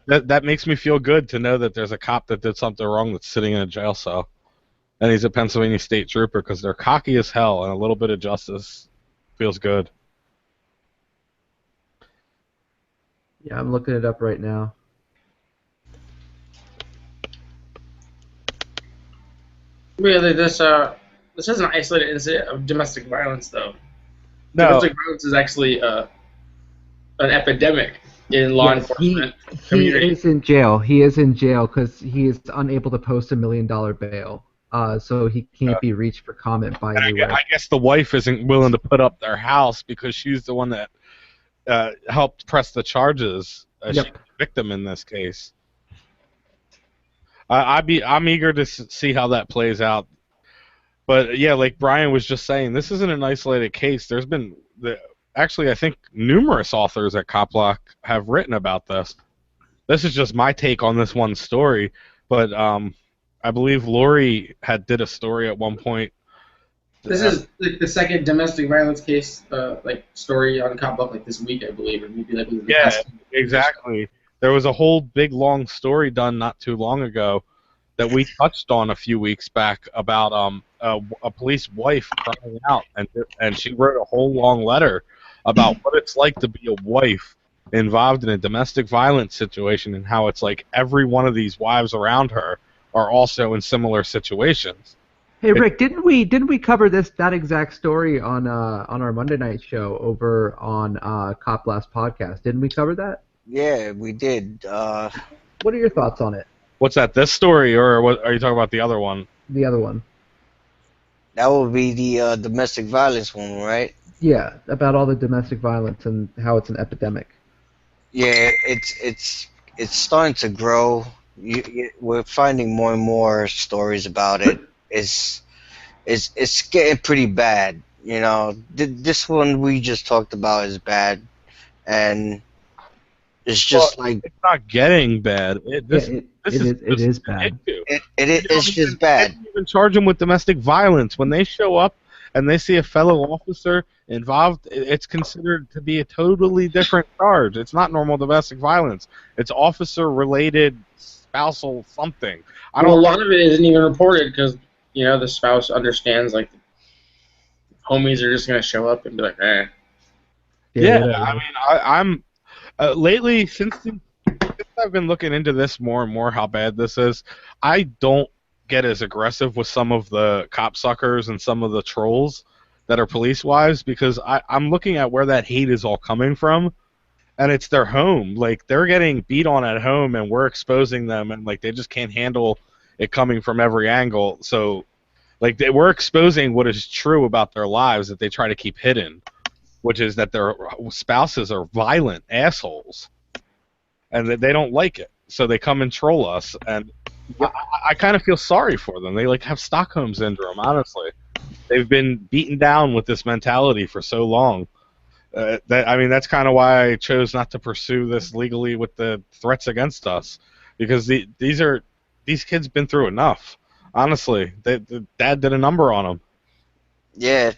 That makes me feel good to know that there's a cop that did something wrong that's sitting in a jail cell, and he's a Pennsylvania state trooper because they're cocky as hell, and a little bit of justice feels good. Yeah, I'm looking it up right now. Really, this is an isolated incident of domestic violence, though. No. Domestic violence is actually an epidemic in law enforcement community. He is in jail. He is in jail because he is unable to post $1 million bail. So he can't be reached for comment by anyone. I guess the wife isn't willing to put up their house because she's the one that helped press the charges. She's the victim in this case. I'm eager to see how that plays out. But yeah, like Brian was just saying, this isn't an isolated case. There's been actually, I think numerous authors at Copblock have written about this. This is just my take on this one story, but I believe Lori did a story at one point. This is like the second domestic violence case, story on Copblock like this week, I believe, or maybe like the past week. Exactly. There was a whole big long story done not too long ago that we touched on a few weeks back about a police wife crying out, and she wrote a whole long letter about what it's like to be a wife involved in a domestic violence situation and how it's like every one of these wives around her are also in similar situations. Hey Rick, didn't we cover that exact story on our Monday night show over on Cop Blast podcast? Didn't we cover that? Yeah, we did. What are your thoughts on it? What's that? This story, or what are you talking about? The other one? The other one. That would be the domestic violence one, right? Yeah, about all the domestic violence and how it's an epidemic. Yeah, it's starting to grow. We're finding more and more stories about it. It's getting pretty bad. You know, this one we just talked about is bad, and it's just it's not getting bad. It is bad. It's just bad. They don't even charge them with domestic violence when they show up and they see a fellow officer involved. It's considered to be a totally different charge. It's not normal domestic violence. It's officer-related spousal something. A lot of it isn't even reported because the spouse understands like homies are just gonna show up and be like, eh. Yeah, I mean, I'm lately since I've been looking into this more and more how bad this is, I don't get as aggressive with some of the cop suckers and some of the trolls that are police wives because I'm looking at where that hate is all coming from, and it's their home. Like they're getting beat on at home, and we're exposing them, and like they just can't handle it coming from every angle. So, like we're exposing what is true about their lives that they try to keep hidden, which is that their spouses are violent assholes, and that they don't like it, so they come and troll us. And I kind of feel sorry for them. They like have Stockholm syndrome. Honestly, they've been beaten down with this mentality for so long. That's kind of why I chose not to pursue this legally with the threats against us, because these kids been through enough. Honestly, the dad did a number on them. Yeah,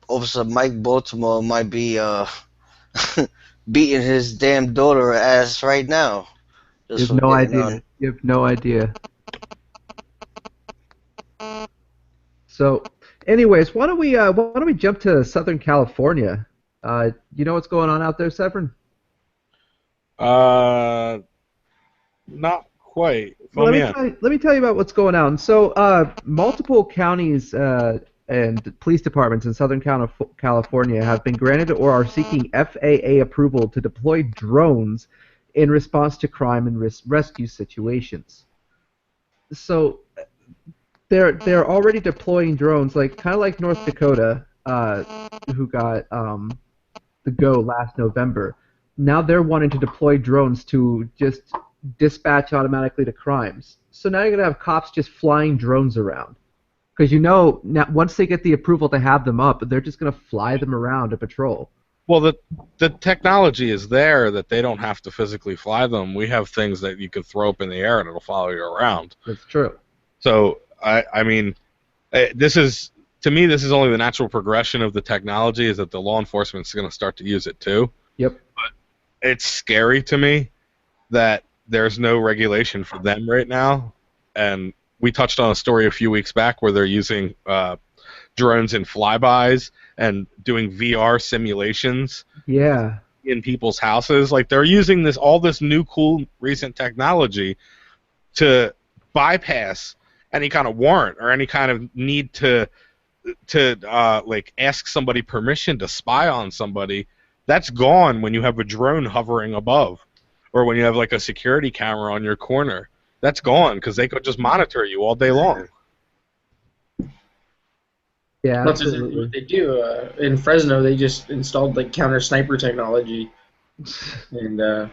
Officer Mike Baltimore might be beating his damn daughter ass right now. You have no idea. You have no idea. So, anyways, why don't we jump to Southern California? You know what's going on out there, Severin? Not quite. Let me tell you about what's going on. So, multiple counties and police departments in Southern California have been granted or are seeking FAA approval to deploy drones in response to crime and rescue situations. So they're already deploying drones, kind of like North Dakota, who got the go last November. Now they're wanting to deploy drones to just dispatch automatically to crimes. So now you're gonna have cops just flying drones around. Because now once they get the approval to have them up, they're just going to fly them around to patrol. Well, the technology is there that they don't have to physically fly them. We have things that you can throw up in the air and it'll follow you around. That's true. So, I mean, this is to me, this is only the natural progression of the technology, is that the law enforcement is going to start to use it too. Yep. But it's scary to me that there's no regulation for them right now. And we touched on a story a few weeks back where they're using drones in flybys and doing VR simulations. Yeah. In people's houses. Like, they're using all this new cool recent technology to bypass any kind of warrant or any kind of need to like ask somebody permission to spy on somebody. That's gone when you have a drone hovering above, or when you have like a security camera on your corner. That's gone because they could just monitor you all day long. Yeah, That's exactly what they do. In Fresno, they just installed like counter sniper technology, and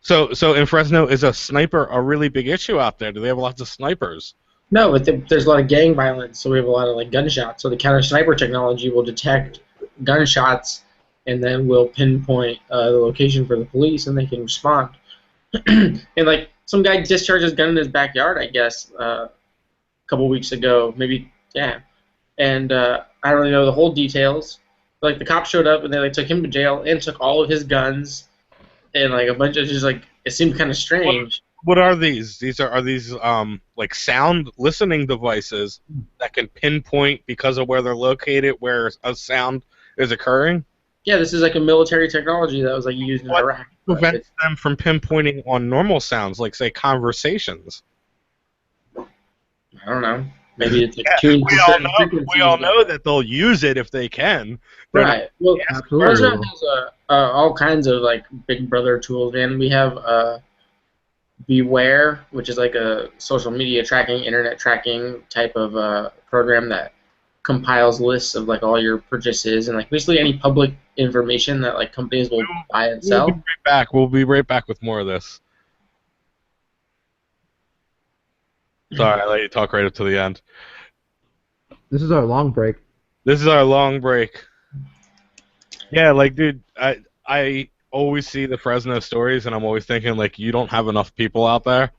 So in Fresno, is a sniper a really big issue out there? Do they have lots of snipers? no, but there's a lot of gang violence, so we have a lot of like gunshots. So the counter sniper technology will detect gunshots, and then will pinpoint the location for the police, and they can respond. And like some guy discharged his gun in his backyard, I guess, a couple weeks ago, maybe, yeah. And I don't really know the whole details. Like the cops showed up and they like took him to jail and took all of his guns and like a bunch of just like it seemed kind of strange. What are these? Are these like sound listening devices that can pinpoint because of where they're located where a sound is occurring? Yeah, this is like a military technology that was like used in Iraq. What prevents them from pinpointing on normal sounds, like say conversations? I don't know. Maybe it's like we all know that they'll use it if they can. Right. Well, Fresno has all kinds of like Big Brother tools, and we have Beware, which is like a social media tracking, internet tracking type of program that compiles lists of like all your purchases and like basically any public information that like companies will buy and sell. We'll be right back. We'll be right back with more of this. Sorry, I let you talk right up to the end. This is our long break. This is our long break. Yeah, like, dude, I always see the Fresno stories, and I'm always thinking, like, you don't have enough people out there,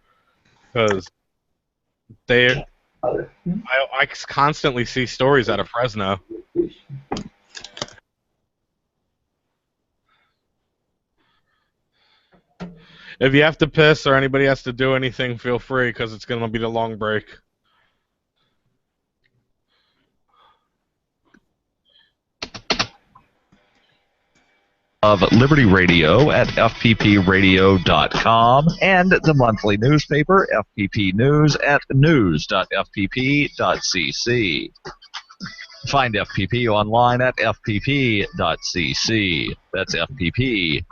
because I constantly see stories out of Fresno. If you have to piss or anybody has to do anything, feel free, because it's going to be the long break. Of Liberty Radio at fppradio.com and the monthly newspaper, FPP News, at news.fpp.cc. Find FPP online at fpp.cc. That's fpp.cc,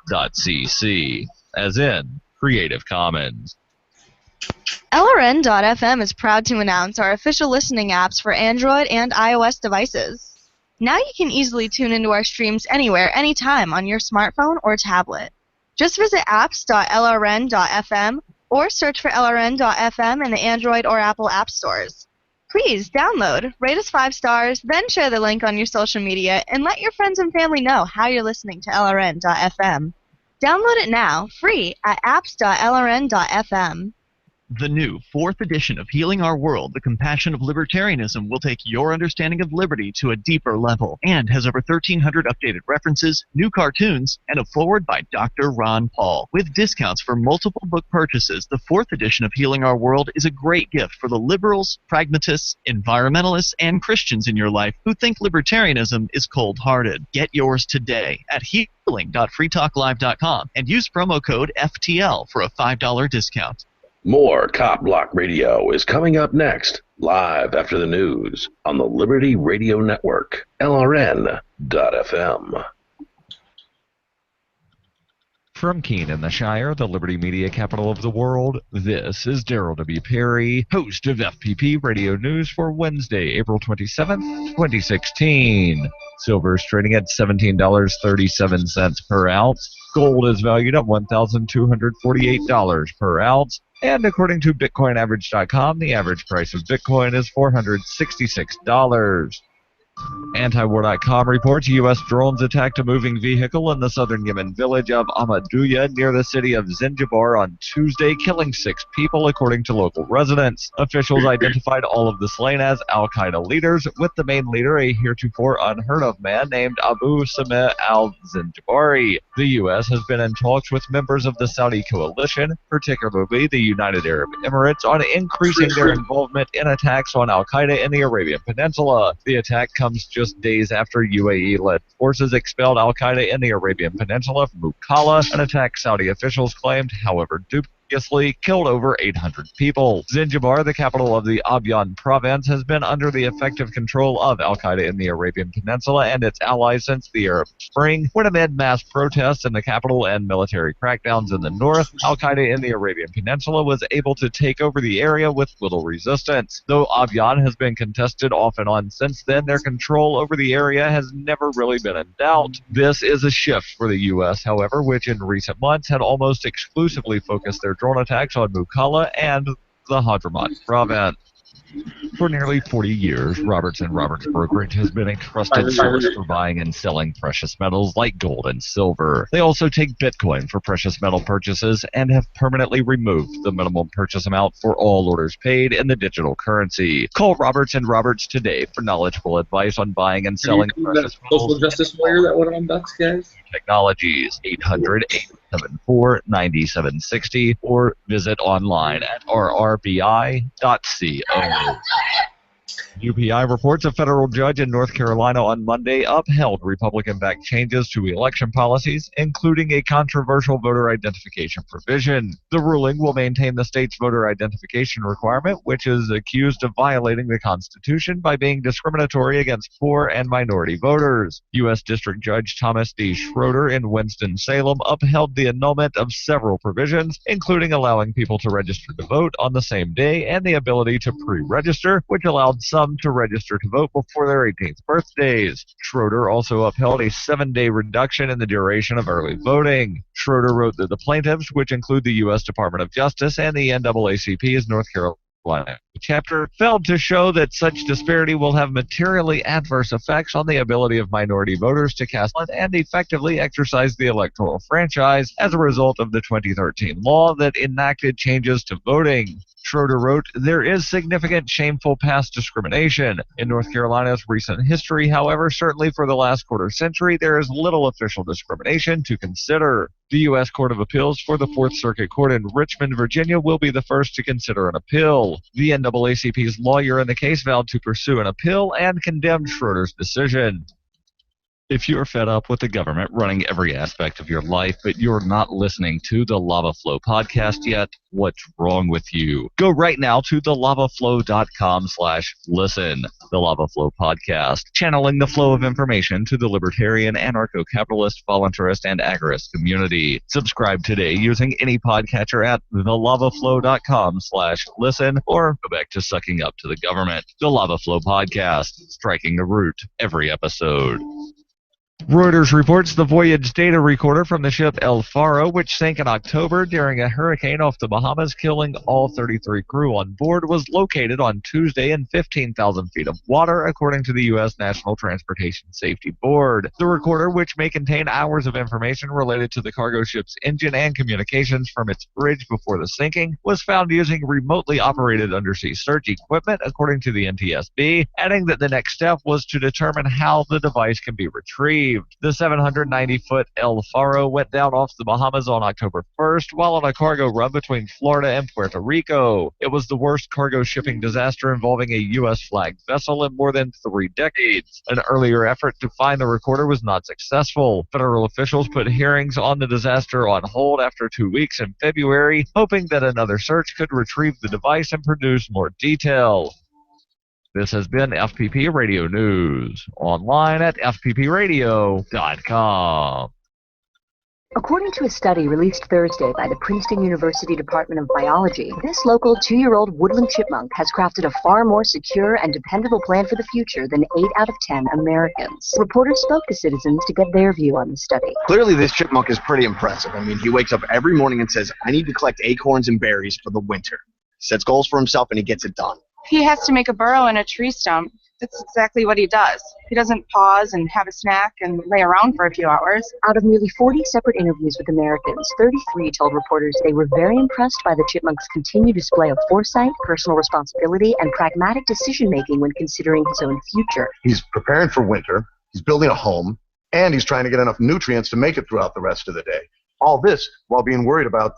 as in Creative Commons. LRN.FM is proud to announce our official listening apps for Android and iOS devices. Now you can easily tune into our streams anywhere, anytime on your smartphone or tablet. Just visit apps.lrn.fm or search for LRN.FM in the Android or Apple app stores. Please download, rate us 5 stars, then share the link on your social media, and let your friends and family know how you're listening to LRN.FM. Download it now, free, at apps.lrn.fm. The new 4th edition of Healing Our World, The Compassion of Libertarianism, will take your understanding of liberty to a deeper level and has over 1,300 updated references, new cartoons, and a foreword by Dr. Ron Paul. With discounts for multiple book purchases, the 4th edition of Healing Our World is a great gift for the liberals, pragmatists, environmentalists, and Christians in your life who think libertarianism is cold-hearted. Get yours today at healing.freetalklive.com and use promo code FTL for a $5 discount. More Copblock Radio is coming up next, live after the news on the Liberty Radio Network, LRN.FM. From Keene in the Shire, the Liberty Media capital of the world, this is Daryl W. Perry, host of FPP Radio News for Wednesday, April 27th, 2016. Silver is trading at $17.37 per ounce. Gold is valued at $1,248 per ounce. And according to BitcoinAverage.com, the average price of Bitcoin is $466. Antiwar.com reports U.S. drones attacked a moving vehicle in the southern Yemen village of Ahmadiyya near the city of Zanzibar on Tuesday, killing 6 people, according to local residents. Officials identified all of the slain as al-Qaeda leaders, with the main leader a heretofore unheard-of man named Abu Sameh al-Zanjibari. The U.S. has been in talks with members of the Saudi coalition, particularly the United Arab Emirates, on increasing their involvement in attacks on al-Qaeda in the Arabian Peninsula. The attack comes just days after UAE-led forces expelled al-Qaeda in the Arabian Peninsula from Mukalla, an attack Saudi officials claimed, however, previously killed over 800 people. Zanzibar, the capital of the Abyan province, has been under the effective control of al-Qaeda in the Arabian Peninsula and its allies since the Arab Spring, when amid mass protests in the capital and military crackdowns in the north, al-Qaeda in the Arabian Peninsula was able to take over the area with little resistance. Though Abyan has been contested off and on since then, their control over the area has never really been in doubt. This is a shift for the U.S., however, which in recent months had almost exclusively focused their drone attacks on Mukalla and the Hadramaut province. For nearly 40 years, Roberts & Roberts Brokerage has been a trusted source for buying and selling precious metals like gold and silver. They also take Bitcoin for precious metal purchases and have permanently removed the minimum purchase amount for all orders paid in the digital currency. Call Roberts & Roberts today for knowledgeable advice on buying and selling precious metals. Social justice lawyer that went on Ducks, guys? Technologies, 800-874-9760, or visit online at rrbi.co. UPI reports a federal judge in North Carolina on Monday upheld Republican-backed changes to election policies, including a controversial voter identification provision. The ruling will maintain the state's voter identification requirement, which is accused of violating the Constitution by being discriminatory against poor and minority voters. U.S. District Judge Thomas D. Schroeder in Winston-Salem upheld the annulment of several provisions, including allowing people to register to vote on the same day and the ability to pre-register, which allowed some to register to vote before their 18th birthdays. Schroeder also upheld a 7-day reduction in the duration of early voting. Schroeder wrote that the plaintiffs, which include the U.S. Department of Justice and the NAACP's North Carolina chapter, failed to show that such disparity will have materially adverse effects on the ability of minority voters to cast and effectively exercise the electoral franchise as a result of the 2013 law that enacted changes to voting. Schroeder wrote, "There is significant shameful past discrimination. In North Carolina's recent history, however, certainly for the last quarter century, there is little official discrimination to consider." The U.S. Court of Appeals for the Fourth Circuit Court in Richmond, Virginia, will be the first to consider an appeal. The NAACP's lawyer in the case vowed to pursue an appeal and condemned Schroeder's decision. If you're fed up with the government running every aspect of your life, but you're not listening to the Lava Flow podcast yet, what's wrong with you? Go right now to thelavaflow.com/listen. The Lava Flow podcast, channeling the flow of information to the libertarian, anarcho-capitalist, voluntarist, and agorist community. Subscribe today using any podcatcher at thelavaflow.com/listen, or go back to sucking up to the government. The Lava Flow podcast, striking the root every episode. Reuters reports the voyage data recorder from the ship El Faro, which sank in October during a hurricane off the Bahamas, killing all 33 crew on board, was located on Tuesday in 15,000 feet of water, according to the U.S. National Transportation Safety Board. The recorder, which may contain hours of information related to the cargo ship's engine and communications from its bridge before the sinking, was found using remotely operated undersea search equipment, according to the NTSB, adding that the next step was to determine how the device can be retrieved. The 790-foot El Faro went down off the Bahamas on October 1st while on a cargo run between Florida and Puerto Rico. It was the worst cargo shipping disaster involving a U.S.-flagged vessel in more than 3 decades. An earlier effort to find the recorder was not successful. Federal officials put hearings on the disaster on hold after 2 weeks in February, hoping that another search could retrieve the device and produce more detail. This has been FPP Radio News, online at fppradio.com. According to a study released Thursday by the Princeton University Department of Biology, this local 2-year-old woodland chipmunk has crafted a far more secure and dependable plan for the future than 8 out of 10 Americans. Reporters spoke to citizens to get their view on the study. Clearly, this chipmunk is pretty impressive. I mean, he wakes up every morning and says, "I need to collect acorns and berries for the winter." He sets goals for himself and he gets it done. He has to make a burrow in a tree stump That's exactly what he does. He doesn't pause and have a snack and lay around for a few hours. Out of nearly 40 separate interviews with Americans, 33 told reporters they were very impressed by the chipmunk's continued display of foresight, personal responsibility, and pragmatic decision-making when considering his own future. He's preparing for winter, he's building a home, and he's trying to get enough nutrients to make it throughout the rest of the day. All this while being worried about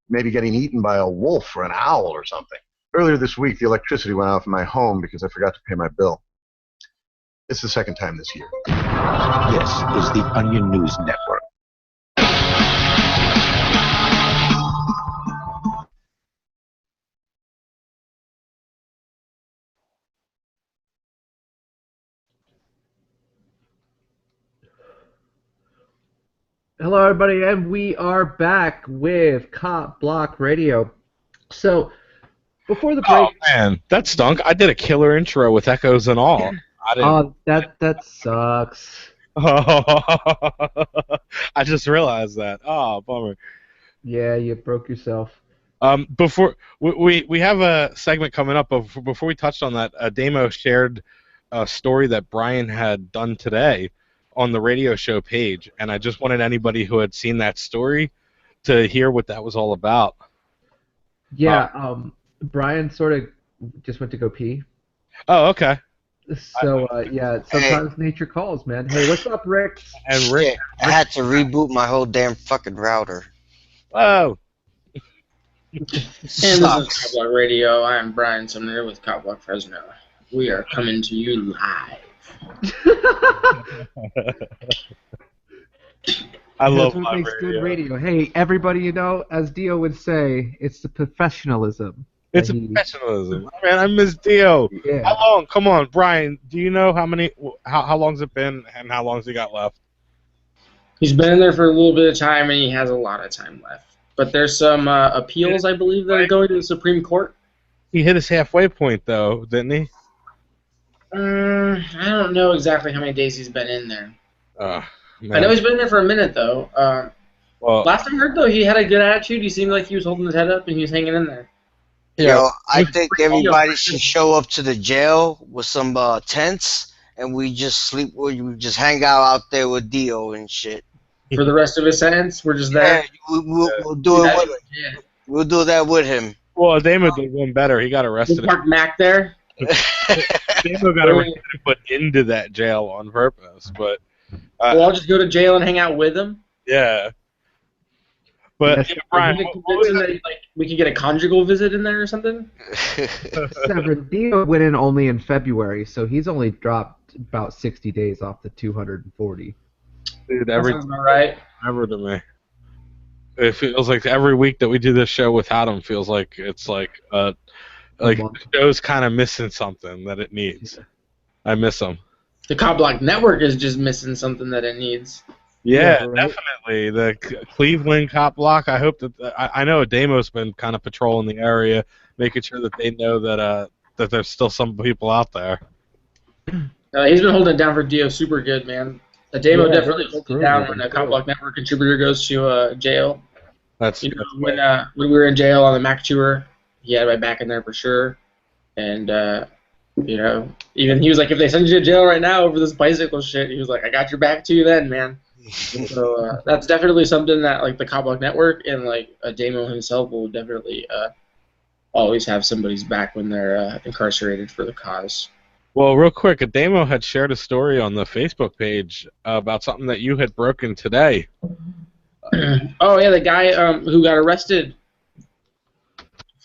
maybe getting eaten by a wolf or an owl or something. Earlier this week, the electricity went off in my home because I forgot to pay my bill. It's the second time this year. This is the Onion News Network. Hello, everybody, and we are back with Copblock Radio. So, before the break... Oh, man, that stunk. I did a killer intro with echoes and all. Oh, that sucks. I just realized that. Oh, bummer. Yeah, you broke yourself. Before we have a segment coming up, but before we touched on that, Damo shared a story that Brian had done today on the radio show page, and I just wanted anybody who had seen that story to hear what that was all about. Yeah, Brian sort of just went to go pee. Oh, okay. So, yeah, sometimes nature calls, man. Hey, what's up, Rick? And Rick, I had to reboot my whole damn fucking router. Whoa. And this is Copblock Radio. I'm Brian Sumner with Copblock Fresno. We are coming to you live. I love That's what my makes radio. good radio. Hey, everybody, you know, as Dio would say, it's the professionalism. It's a professionalism. Man, I miss Dio. Yeah. How long? Come on, Brian. Do you know how long's it been and how long's he got left? He's been in there for a little bit of time, and he has a lot of time left. But there's some appeals, I believe, that are going to the Supreme Court. He hit his halfway point, though, didn't he? I don't know exactly how many days he's been in there. Man. I know he's been in there for a minute, though. Well, last I heard, though, he had a good attitude. He seemed like he was holding his head up, and he was hanging in there. Yo, I think everybody should show up to the jail with some tents, and we just sleep. We just hang out there with Dio and shit. For the rest of his sentence, we're just there. Yeah, we'll do it with him. Yeah. We'll do that with him. Well, Damo did one better. He got arrested. We'll park Mac there. Damo got arrested and put into that jail on purpose, but we'll all just go to jail and hang out with him. Yeah. But yeah, Brian, we could get a conjugal visit in there or something. Severin, Dio went in only in February, so he's only dropped about 60 days off the 240. Dude, That sounds about right. Ever to me. It feels like every week that we do this show without him feels like it's like the show's kind of missing something that it needs. I miss him. The Copblock Network is just missing something that it needs. Yeah, definitely. The Cleveland Copblock. I hope that I know Damo's been kind of patrolling the area, making sure that they know that that there's still some people out there. He's been holding it down for Dio super good, man. Damo definitely holds it down when a Copblock Network contributor goes to jail. That's when we were in jail on the Mac tour, he had my back in there for sure. And even he was like, if they send you to jail right now over this bicycle shit, he was like, I got your back too then, man. So that's definitely something that like the Copblock Network and like Damo himself will definitely always have somebody's back when they're incarcerated for the cause. Well, real quick, Damo had shared a story on the Facebook page about something that you had broken today. Oh yeah, the guy who got arrested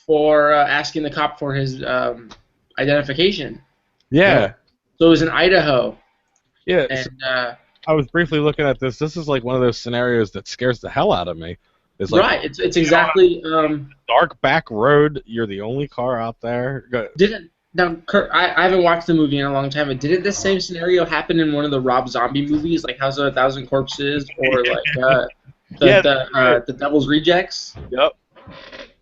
for asking the cop for his identification. Yeah. So it was in Idaho. Yeah. And I was briefly looking at this. This is like one of those scenarios that scares the hell out of me. It's like, right. It's exactly dark back road. You're the only car out there. Now, Kurt, I haven't watched the movie in a long time, but didn't this same scenario happen in one of the Rob Zombie movies, like House of a Thousand Corpses, or like the Devil's Rejects? Yep.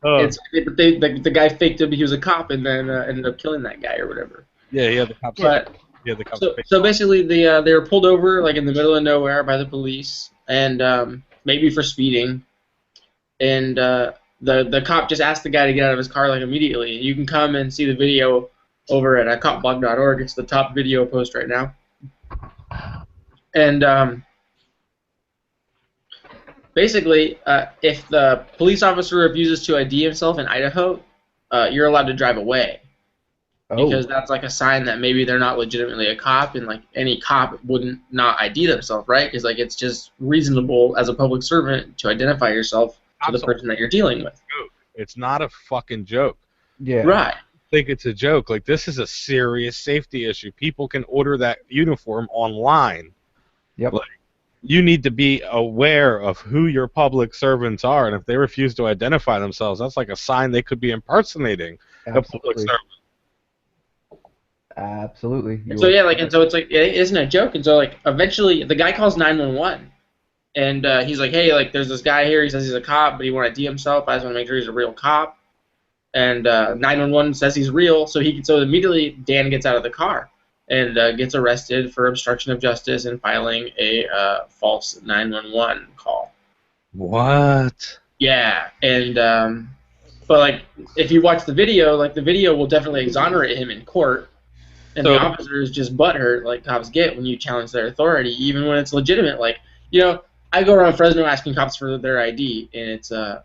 The guy faked him. He was a cop, and then ended up killing that guy or whatever. Yeah, he had the cops. So basically, they were pulled over like in the middle of nowhere by the police, and maybe for speeding, and the cop just asked the guy to get out of his car like immediately. You can come and see the video over at copblock.org. It's the top video post right now. And basically, if the police officer refuses to ID himself in Idaho, you're allowed to drive away. Because that's like a sign that maybe they're not legitimately a cop, and like any cop wouldn't not ID themselves, right? Because like it's just reasonable as a public servant to identify yourself to the person that you're dealing with. It's not a fucking joke. Yeah. Right. I think it's a joke. Like, this is a serious safety issue. People can order that uniform online. Yep. Like, you need to be aware of who your public servants are, and if they refuse to identify themselves, that's like a sign they could be impersonating a public servant. Absolutely. And so and so it's like it isn't a joke, and so like eventually the guy calls 911, and he's like, hey, like there's this guy here. He says he's a cop, but he won't ID himself. I just want to make sure he's a real cop. And 911 says he's real, so immediately Dan gets out of the car and gets arrested for obstruction of justice and filing a false 911 call. What? Yeah, and but like if you watch the video, like the video will definitely exonerate him in court. And the officer is just butthurt, like cops get when you challenge their authority, even when it's legitimate. Like, I go around Fresno asking cops for their ID, and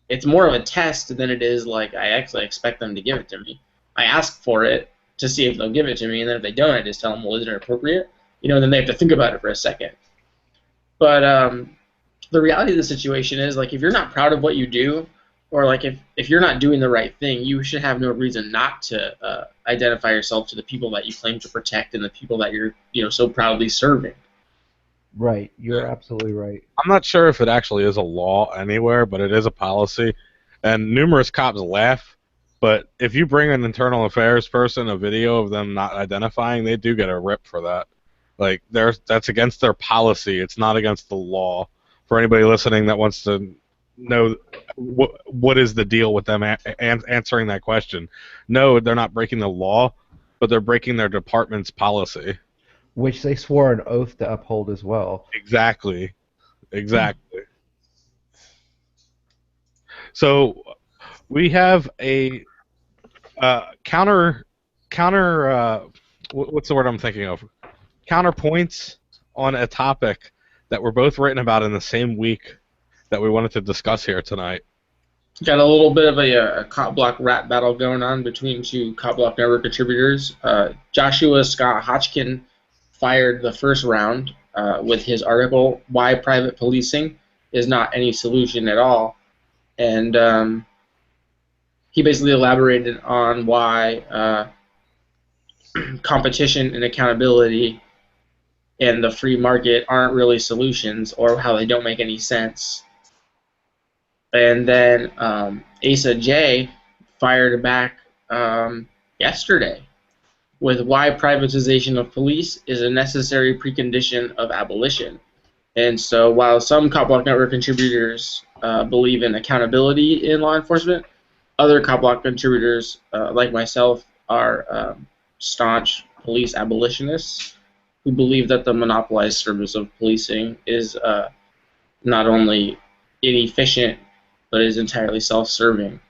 it's more of a test than it is like I actually expect them to give it to me. I ask for it to see if they'll give it to me, and then if they don't, I just tell them, well, isn't it appropriate? Then they have to think about it for a second. But the reality of the situation is, like, if you're not proud of what you do, or like if you're not doing the right thing, you should have no reason not to identify yourself to the people that you claim to protect and the people that you're so proudly serving. Right, you're absolutely right. I'm not sure if it actually is a law anywhere, but it is a policy, and numerous cops laugh. But if you bring an internal affairs person a video of them not identifying, they do get a rip for that. Like that's against their policy. It's not against the law. For anybody listening that wants to know what is the deal with them answering that question. No, they're not breaking the law, but they're breaking their department's policy. Which they swore an oath to uphold as well. Exactly. So we have a counter what's the word I'm thinking of? Counterpoints on a topic that we're both written about in the same week that we wanted to discuss here tonight. Got a little bit of a Copblock rap battle going on between two Copblock Network contributors. Joshua Scott Hodgkin fired the first round with his article, Why Private Policing is Not Any Solution at All. And he basically elaborated on why competition and accountability and the free market aren't really solutions, or how they don't make any sense. And then Asa J fired back yesterday with why privatization of police is a necessary precondition of abolition. And so while some Copblock Network contributors believe in accountability in law enforcement, other Copblock contributors, like myself, are staunch police abolitionists who believe that the monopolized service of policing is not only inefficient, but is entirely self-serving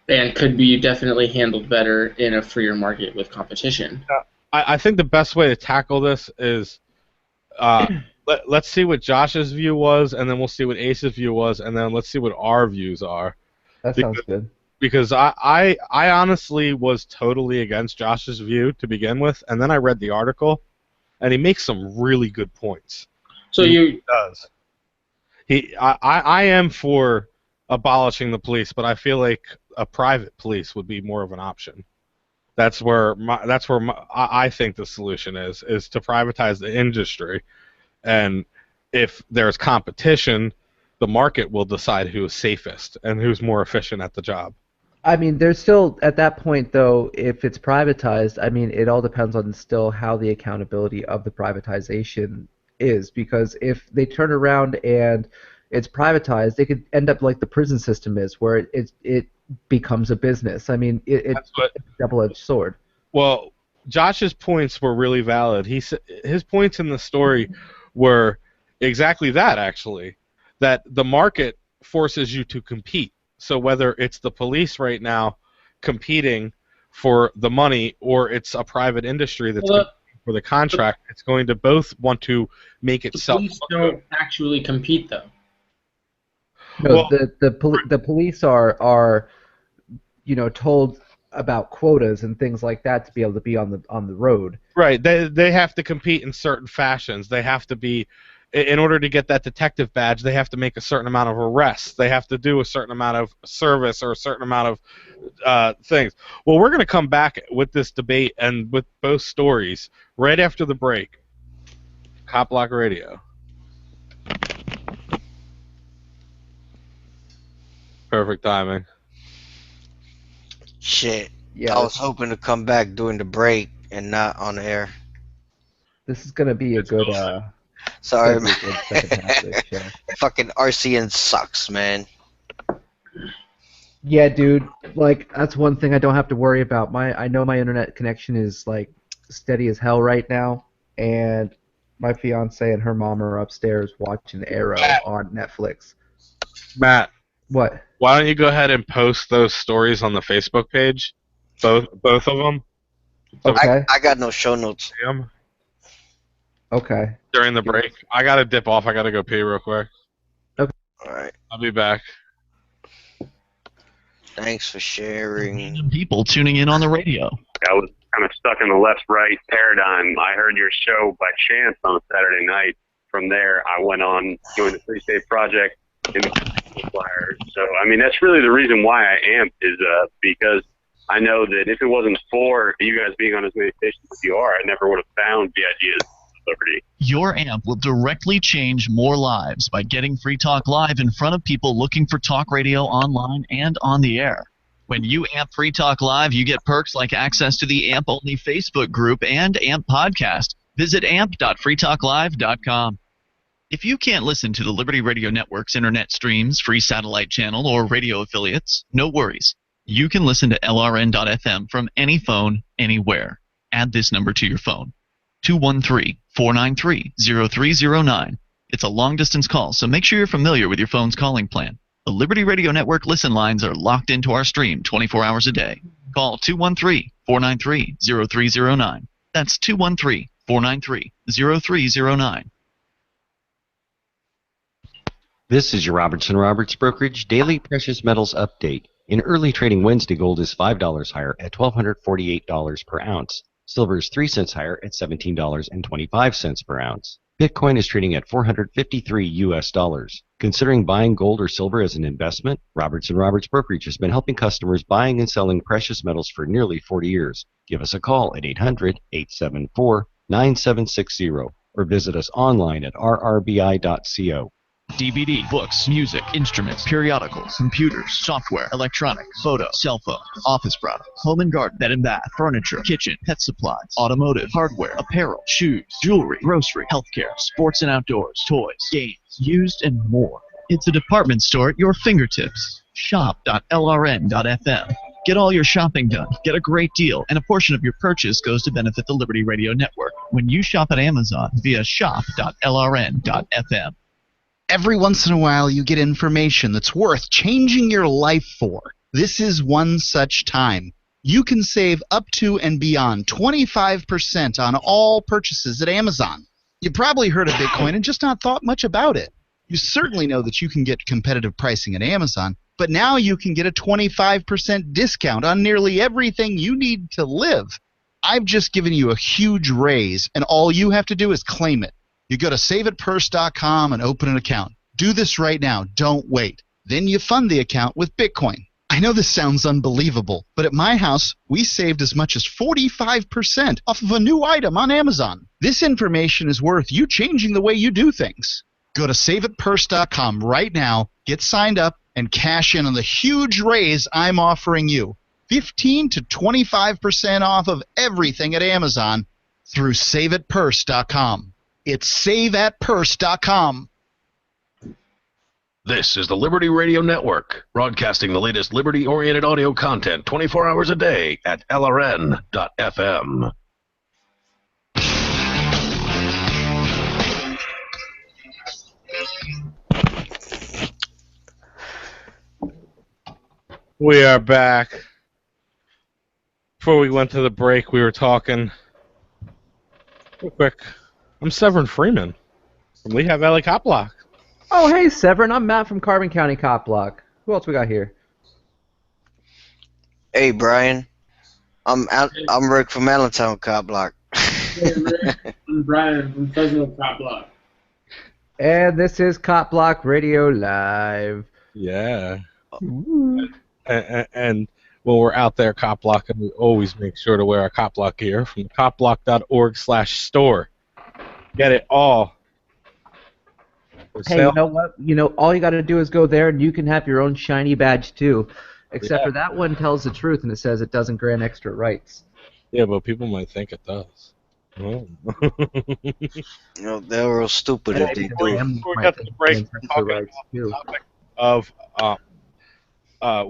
and could be definitely handled better in a freer market with competition. I think the best way to tackle this is let's see what Josh's view was, and then we'll see what Ace's view was, and then let's see what our views are. That sounds good. Because I honestly was totally against Josh's view to begin with, and then I read the article, and he makes some really good points. So he does. I am for abolishing the police, but I feel like a private police would be more of an option. That's where I think the solution is to privatize the industry, and if there's competition, the market will decide who is safest and who's more efficient at the job. I mean, there's still, at that point, though, if it's privatized, I mean, it all depends on still how the accountability of the privatization is, because if they turn around and it's privatized, they could end up like the prison system is, where it becomes a business. I mean, it's a double-edged sword. Well, Josh's points were really valid. His points in the story were exactly that, actually, that the market forces you to compete. So whether it's the police right now competing for the money, or it's a private industry that's Well, for the contract. It's going to both want to make itself. Police don't actually compete, though. No, Well- the police are told about quotas and things like that to be able to be on the road. Right. They have to compete in certain fashions. They have to be, in order to get that detective badge, they have to make a certain amount of arrests. They have to do a certain amount of service or a certain amount of things. Well, we're going to come back with this debate and with both stories right after the break. Copblock Radio. Perfect timing. Shit. Yeah, I was hoping to come back during the break and not on air. This is gonna be a good. Sorry, gonna be a good second half of this show. Fucking RCN sucks, man. Yeah, dude. Like that's one thing I don't have to worry about. I know my internet connection is like steady as hell right now, and my fiance and her mom are upstairs watching Arrow on Netflix. Matt. What? Why don't you go ahead and post those stories on the Facebook page? Both of them? Okay. I got no show notes. Okay. During the break. I gotta dip off. I gotta go pee real quick. Okay. Alright. I'll be back. Thanks for sharing. People tuning in on the radio. I was kind of stuck in the left-right paradigm. I heard your show by chance on a Saturday night. From there, I went on doing the Free State Project in the flyer. So, I mean, that's really the reason why I amped is because I know that if it wasn't for you guys being on as many stations as you are, I never would have found the ideas of liberty. Your AMP will directly change more lives by getting Free Talk Live in front of people looking for talk radio online and on the air. When you AMP Free Talk Live, you get perks like access to the AMP-only Facebook group and AMP podcast. Visit amp.freetalklive.com. If you can't listen to the Liberty Radio Network's internet streams, free satellite channel, or radio affiliates, no worries. You can listen to LRN.FM from any phone, anywhere. Add this number to your phone. 213-493-0309. It's a long-distance call, so make sure you're familiar with your phone's calling plan. The Liberty Radio Network listen lines are locked into our stream 24 hours a day. Call 213-493-0309. That's 213-493-0309. This is your Robertson Roberts Brokerage Daily Precious Metals Update. In early trading Wednesday, gold is $5 higher at $1,248 per ounce. Silver is 3 cents higher at $17.25 per ounce. Bitcoin is trading at $453 US. Considering buying gold or silver as an investment, Robertson Roberts Brokerage has been helping customers buying and selling precious metals for nearly 40 years. Give us a call at 800-874-9760 or visit us online at rrbi.co. DVD, books, music, instruments, periodicals, computers, software, electronics, photo, cell phone, office products, home and garden, bed and bath, furniture, kitchen, pet supplies, automotive, hardware, apparel, shoes, jewelry, grocery, healthcare, sports and outdoors, toys, games, used, and more. It's a department store at your fingertips. Shop.lrn.fm. Get all your shopping done, get a great deal, and a portion of your purchase goes to benefit the Liberty Radio Network when you shop at Amazon via shop.lrn.fm. Every once in a while, you get information that's worth changing your life for. This is one such time. You can save up to and beyond 25% on all purchases at Amazon. You probably heard of Bitcoin and just not thought much about it. You certainly know that you can get competitive pricing at Amazon, but now you can get a 25% discount on nearly everything you need to live. I've just given you a huge raise, and all you have to do is claim it. You go to saveitpurse.com and open an account. Do this right now. Don't wait. Then you fund the account with Bitcoin. I know this sounds unbelievable, but at my house, we saved as much as 45% off of a new item on Amazon. This information is worth you changing the way you do things. Go to saveitpurse.com right now, get signed up, and cash in on the huge raise I'm offering you. 15 to 25% off of everything at Amazon through saveitpurse.com. It's saveatpurse.com. This is the Liberty Radio Network, broadcasting the latest liberty-oriented audio content 24 hours a day at lrn.fm. We are back. Before we went to the break, we were talking real quick. I'm Severin Freeman from Lehigh Valley Copblock. Oh, hey, Severin. I'm Matt from Carbon County Copblock. Who else we got here? Hey, Brian. I'm Rick from Allentown Copblock. Hey, Rick. I'm Brian from Fresno Copblock. And this is Copblock Radio Live. Yeah. And when we're out there copblocking, we always make sure to wear our copblock gear from copblock.org/store. Get it all. Hey, you know what? All you got to do is go there, and you can have your own shiny badge too. Except for that one tells the truth, and it says it doesn't grant extra rights. Yeah, but people might think it does. Oh. They're real stupid if they do. Before we got to the break, we're talking about the topic of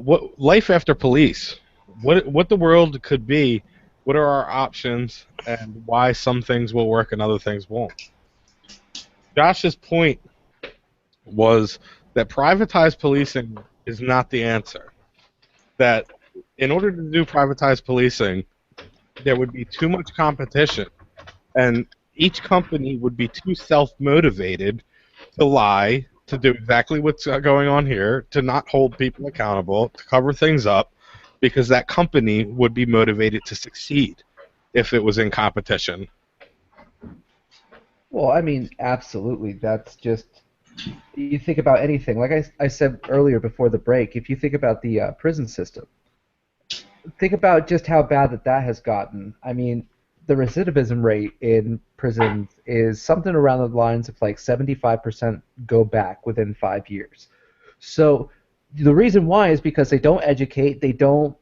what life after police. What the world could be. What are our options, and why some things will work and other things won't. Josh's point was that privatized policing is not the answer. That in order to do privatized policing, there would be too much competition, and each company would be too self-motivated to lie, to do exactly what's going on here, to not hold people accountable, to cover things up, because that company would be motivated to succeed if it was in competition. Well, I mean, absolutely. That's just... You think about anything. Like I said earlier before the break, if you think about the prison system, think about just how bad that has gotten. I mean, the recidivism rate in prisons is something around the lines of like 75% go back within 5 years. So the reason why is because they don't educate, they don't,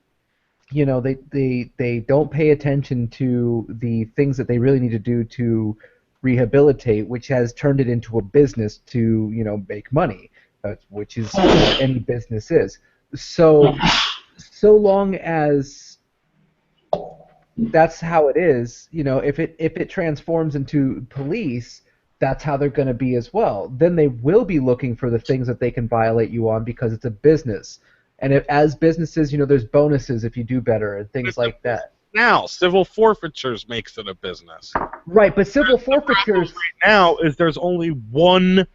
they don't pay attention to the things that they really need to do to rehabilitate, which has turned it into a business to, make money, which is what any business is. So long as that's how it is, if it transforms into police, that's how they're going to be as well. Then they will be looking for the things that they can violate you on because it's a business. And as businesses, there's bonuses if you do better and things like that. Now, civil forfeitures makes it a business. Right, but civil forfeitures right now is there's only one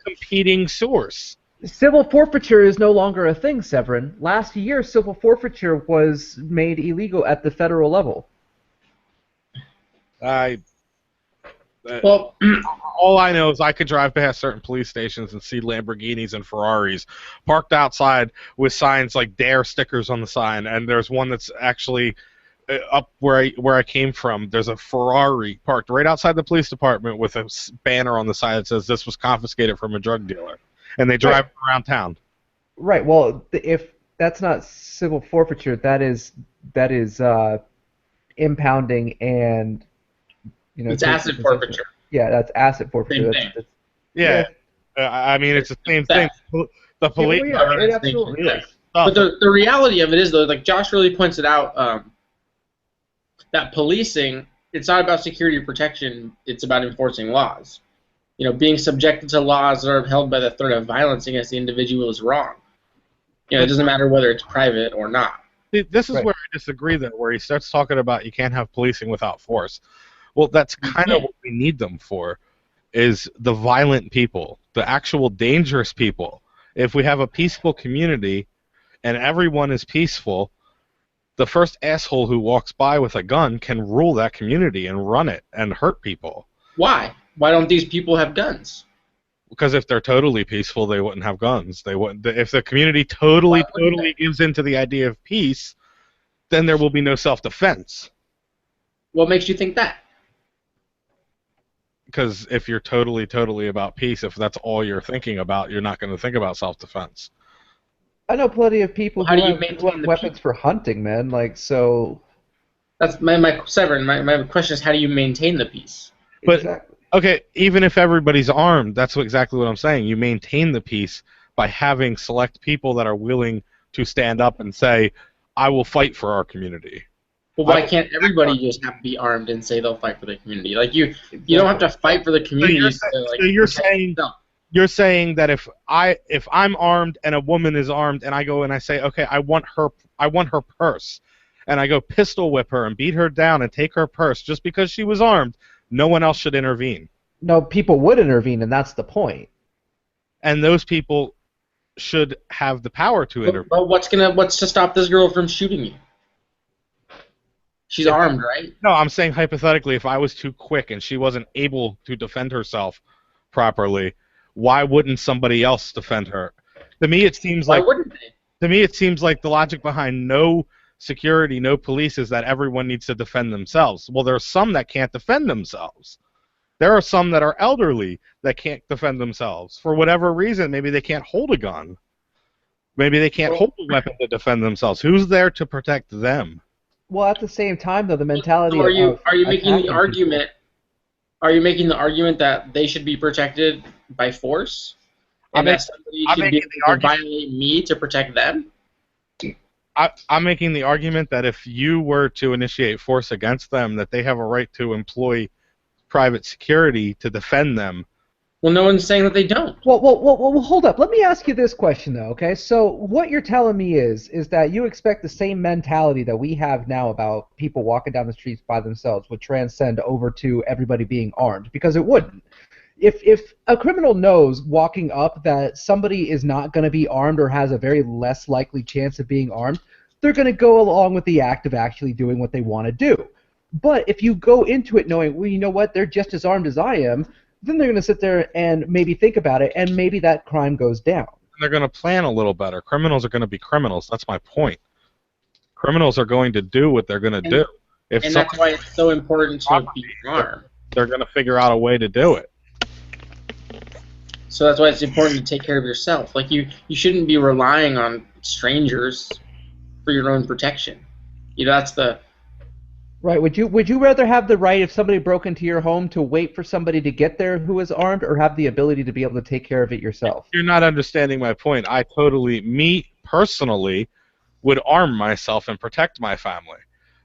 competing source. Civil forfeiture is no longer a thing, Severin. Last year, civil forfeiture was made illegal at the federal level. Well, all I know is I could drive past certain police stations and see Lamborghinis and Ferraris parked outside with signs like "Dare" stickers on the sign, and there's one that's actually up where I came from. There's a Ferrari parked right outside the police department with a banner on the side that says this was confiscated from a drug dealer, and they drive around town. Right. Well, if that's not civil forfeiture, that is impounding and it's asset forfeiture. Yeah, that's asset forfeiture. Yeah. I mean, it's the same thing. The police. It absolutely is. But the reality of it is, though, like Josh really points it out, that policing, it's not about security or protection, it's about enforcing laws. Being subjected to laws that are upheld by the threat of violence against the individual is wrong. It doesn't matter whether it's private or not. See, this is where I disagree, though, where he starts talking about you can't have policing without force. Well, that's kind of what we need them for, is the violent people, the actual dangerous people. If we have a peaceful community and everyone is peaceful, the first asshole who walks by with a gun can rule that community and run it and hurt people. Why? Why don't these people have guns? Because if they're totally peaceful, they wouldn't have guns. They wouldn't. If the community totally gives into the idea of peace, then there will be no self-defense. What makes you think that? Because if you're totally about peace, if that's all you're thinking about, you're not going to think about self-defense. I know plenty of people who have weapons for hunting, man. That's my Severin. My question is, how do you maintain the peace? But okay, even if everybody's armed, that's exactly what I'm saying. You maintain the peace by having select people that are willing to stand up and say, "I will fight for our community." Well, why can't everybody just have to be armed and say they'll fight for the community? Like you don't have to fight for the community. So you're saying that if I'm armed and a woman is armed and I go and I say, okay, I want her purse, and I go pistol whip her and beat her down and take her purse just because she was armed, no one else should intervene. No, people would intervene, and that's the point. And those people should have the power to intervene. But what's to stop this girl from shooting you? She's armed, right? No, I'm saying hypothetically, if I was too quick and she wasn't able to defend herself properly, why wouldn't somebody else defend her? To me, it seems like. Why wouldn't they? To me, it seems like the logic behind no security, no police, is that everyone needs to defend themselves. Well, there are some that can't defend themselves. There are some that are elderly that can't defend themselves. For whatever reason, maybe they can't hold a gun. Maybe they can't hold a weapon to defend themselves. Who's there to protect them? Well, at the same time, though, the mentality. So are you making the attacking argument? Are you making the argument that they should be protected by force, and that somebody should be able to violate me to protect them? I'm making the argument that if you were to initiate force against them, that they have a right to employ private security to defend them. Well, no one's saying that they don't. Well, hold up. Let me ask you this question, though, okay? So what you're telling me is that you expect the same mentality that we have now about people walking down the streets by themselves would transcend over to everybody being armed, because it wouldn't. If a criminal knows walking up that somebody is not going to be armed or has a very less likely chance of being armed, they're going to go along with the act of actually doing what they want to do. But if you go into it knowing, well, you know what, they're just as armed as I am, then they're going to sit there and maybe think about it, and maybe that crime goes down. They're going to plan a little better. Criminals are going to be criminals. That's my point. Criminals are going to do what they're going to do. And that's why it's so important to be armed. They're going to figure out a way to do it. So that's why it's important to take care of yourself. Like you shouldn't be relying on strangers for your own protection. You know, that's the. Right. Would you rather have the right, if somebody broke into your home, to wait for somebody to get there who is armed, or have the ability to be able to take care of it yourself? You're not understanding my point. Me personally, would arm myself and protect my family.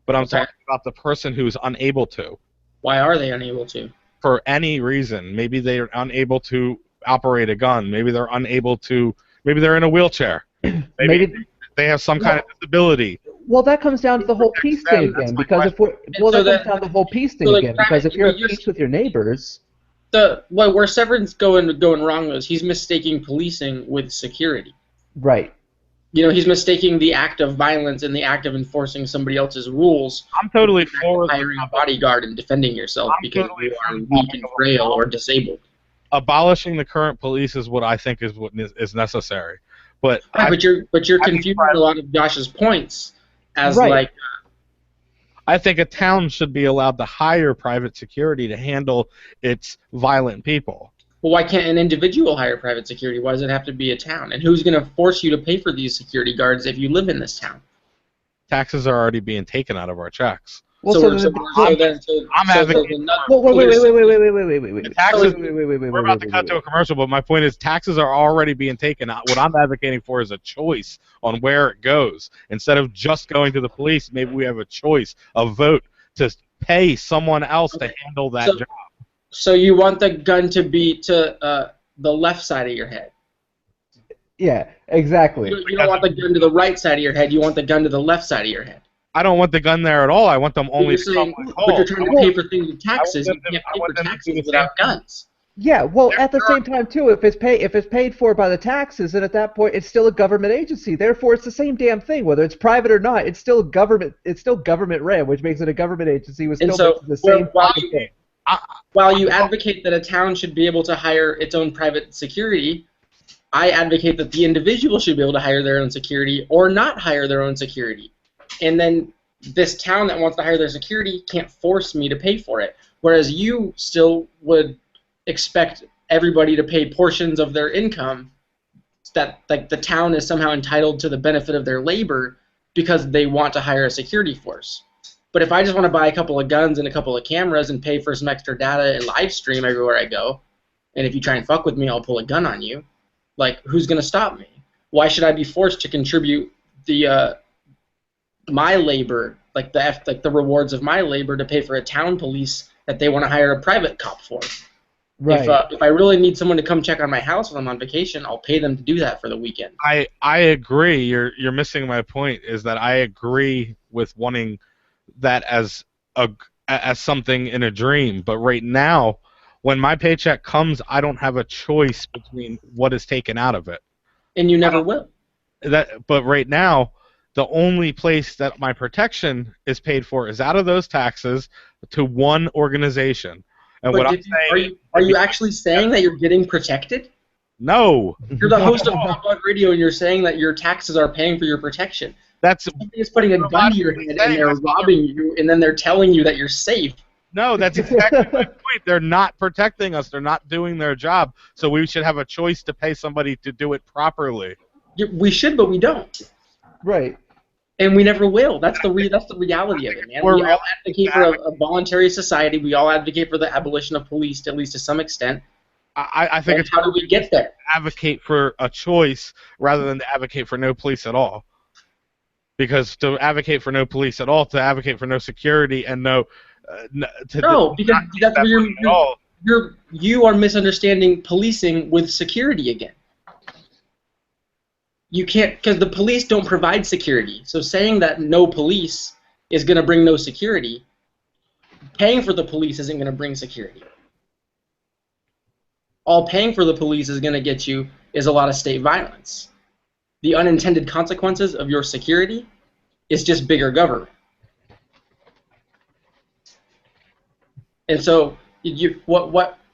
But I'm talking about the person who's unable to. Why are they unable to? For any reason. Maybe they're unable to operate a gun. Maybe they're unable to. Maybe they're in a wheelchair. Maybe they have some kind of disability. Well, that comes down to the whole peace thing again, because if we're that comes down to the whole peace thing again, because if you're at peace with your neighbors, where Severin's going wrong is he's mistaking policing with security. Right. You know, he's mistaking the act of violence and the act of enforcing somebody else's rules. I'm totally for hiring a bodyguard and defending yourself because you are weak and frail or disabled. Abolishing the current police is what I think is necessary. But you're confusing a lot of Josh's points as right. I think a town should be allowed to hire private security to handle its violent people. Well, why can't an individual hire private security? Why does it have to be a town? And who's going to force you to pay for these security guards if you live in this town? Taxes are already being taken out of our checks. Well, I'm advocating. Wait. Taxes. We're about to cut to a commercial, but my point is taxes are already being taken out. What I'm advocating for is a choice on where it goes. Instead of just going to the police, maybe we have a choice, a vote to pay someone else to handle that job. So you want the gun to be to the left side of your head? Yeah, exactly. You don't want the gun to the right side of your head. You want the gun to the left side of your head. I don't want the gun there at all. I want them only. But you're trying to pay for things with taxes. You can't pay for taxes without guns. Yeah, well, at the same time too, if it's paid for by the taxes, then at that point it's still a government agency. Therefore, it's the same damn thing, whether it's private or not. It's still government. It's still government ran, which makes it a government agency. Which still makes it the same fucking thing. While you advocate that a town should be able to hire its own private security, I advocate that the individual should be able to hire their own security or not hire their own security. And then this town that wants to hire their security can't force me to pay for it. Whereas you still would expect everybody to pay portions of their income, that like the town is somehow entitled to the benefit of their labor because they want to hire a security force. But if I just want to buy a couple of guns and a couple of cameras and pay for some extra data and live stream everywhere I go, and if you try and fuck with me, I'll pull a gun on you, like, who's going to stop me? Why should I be forced to contribute the my labor, like the rewards of my labor, to pay for a town police that they want to hire a private cop for? Right. If I really need someone to come check on my house when I'm on vacation, I'll pay them to do that for the weekend. I agree. You're missing my point. Is that I agree with wanting that as something in a dream. But right now, when my paycheck comes, I don't have a choice between what is taken out of it. And you never will. But right now, the only place that my protection is paid for is out of those taxes to one organization. And But what I'm saying, are you actually saying that you're getting protected? no. You're the host of Copblock Radio, and you're saying that your taxes are paying for your protection. That's somebody is putting a gun to your head, and they're robbing you, and then they're telling you that you're safe. No, that's exactly my point. They're not protecting us. They're not doing their job. So we should have a choice to pay somebody to do it properly. We should, but we don't. Right. And we never will. That's the reality of it, man. We all advocate for a voluntary society. We all advocate for the abolition of police, at least to some extent. I think it's how do we get there? Advocate for a choice rather than to advocate for no police at all. Because to advocate for no police at all, to advocate for no security and because that's where you are misunderstanding policing with security again. You can't, because the police don't provide security. So saying that no police is going to bring no security, paying for the police isn't going to bring security. All paying for the police is going to get you is a lot of state violence. The unintended consequences of your security is just bigger government. And so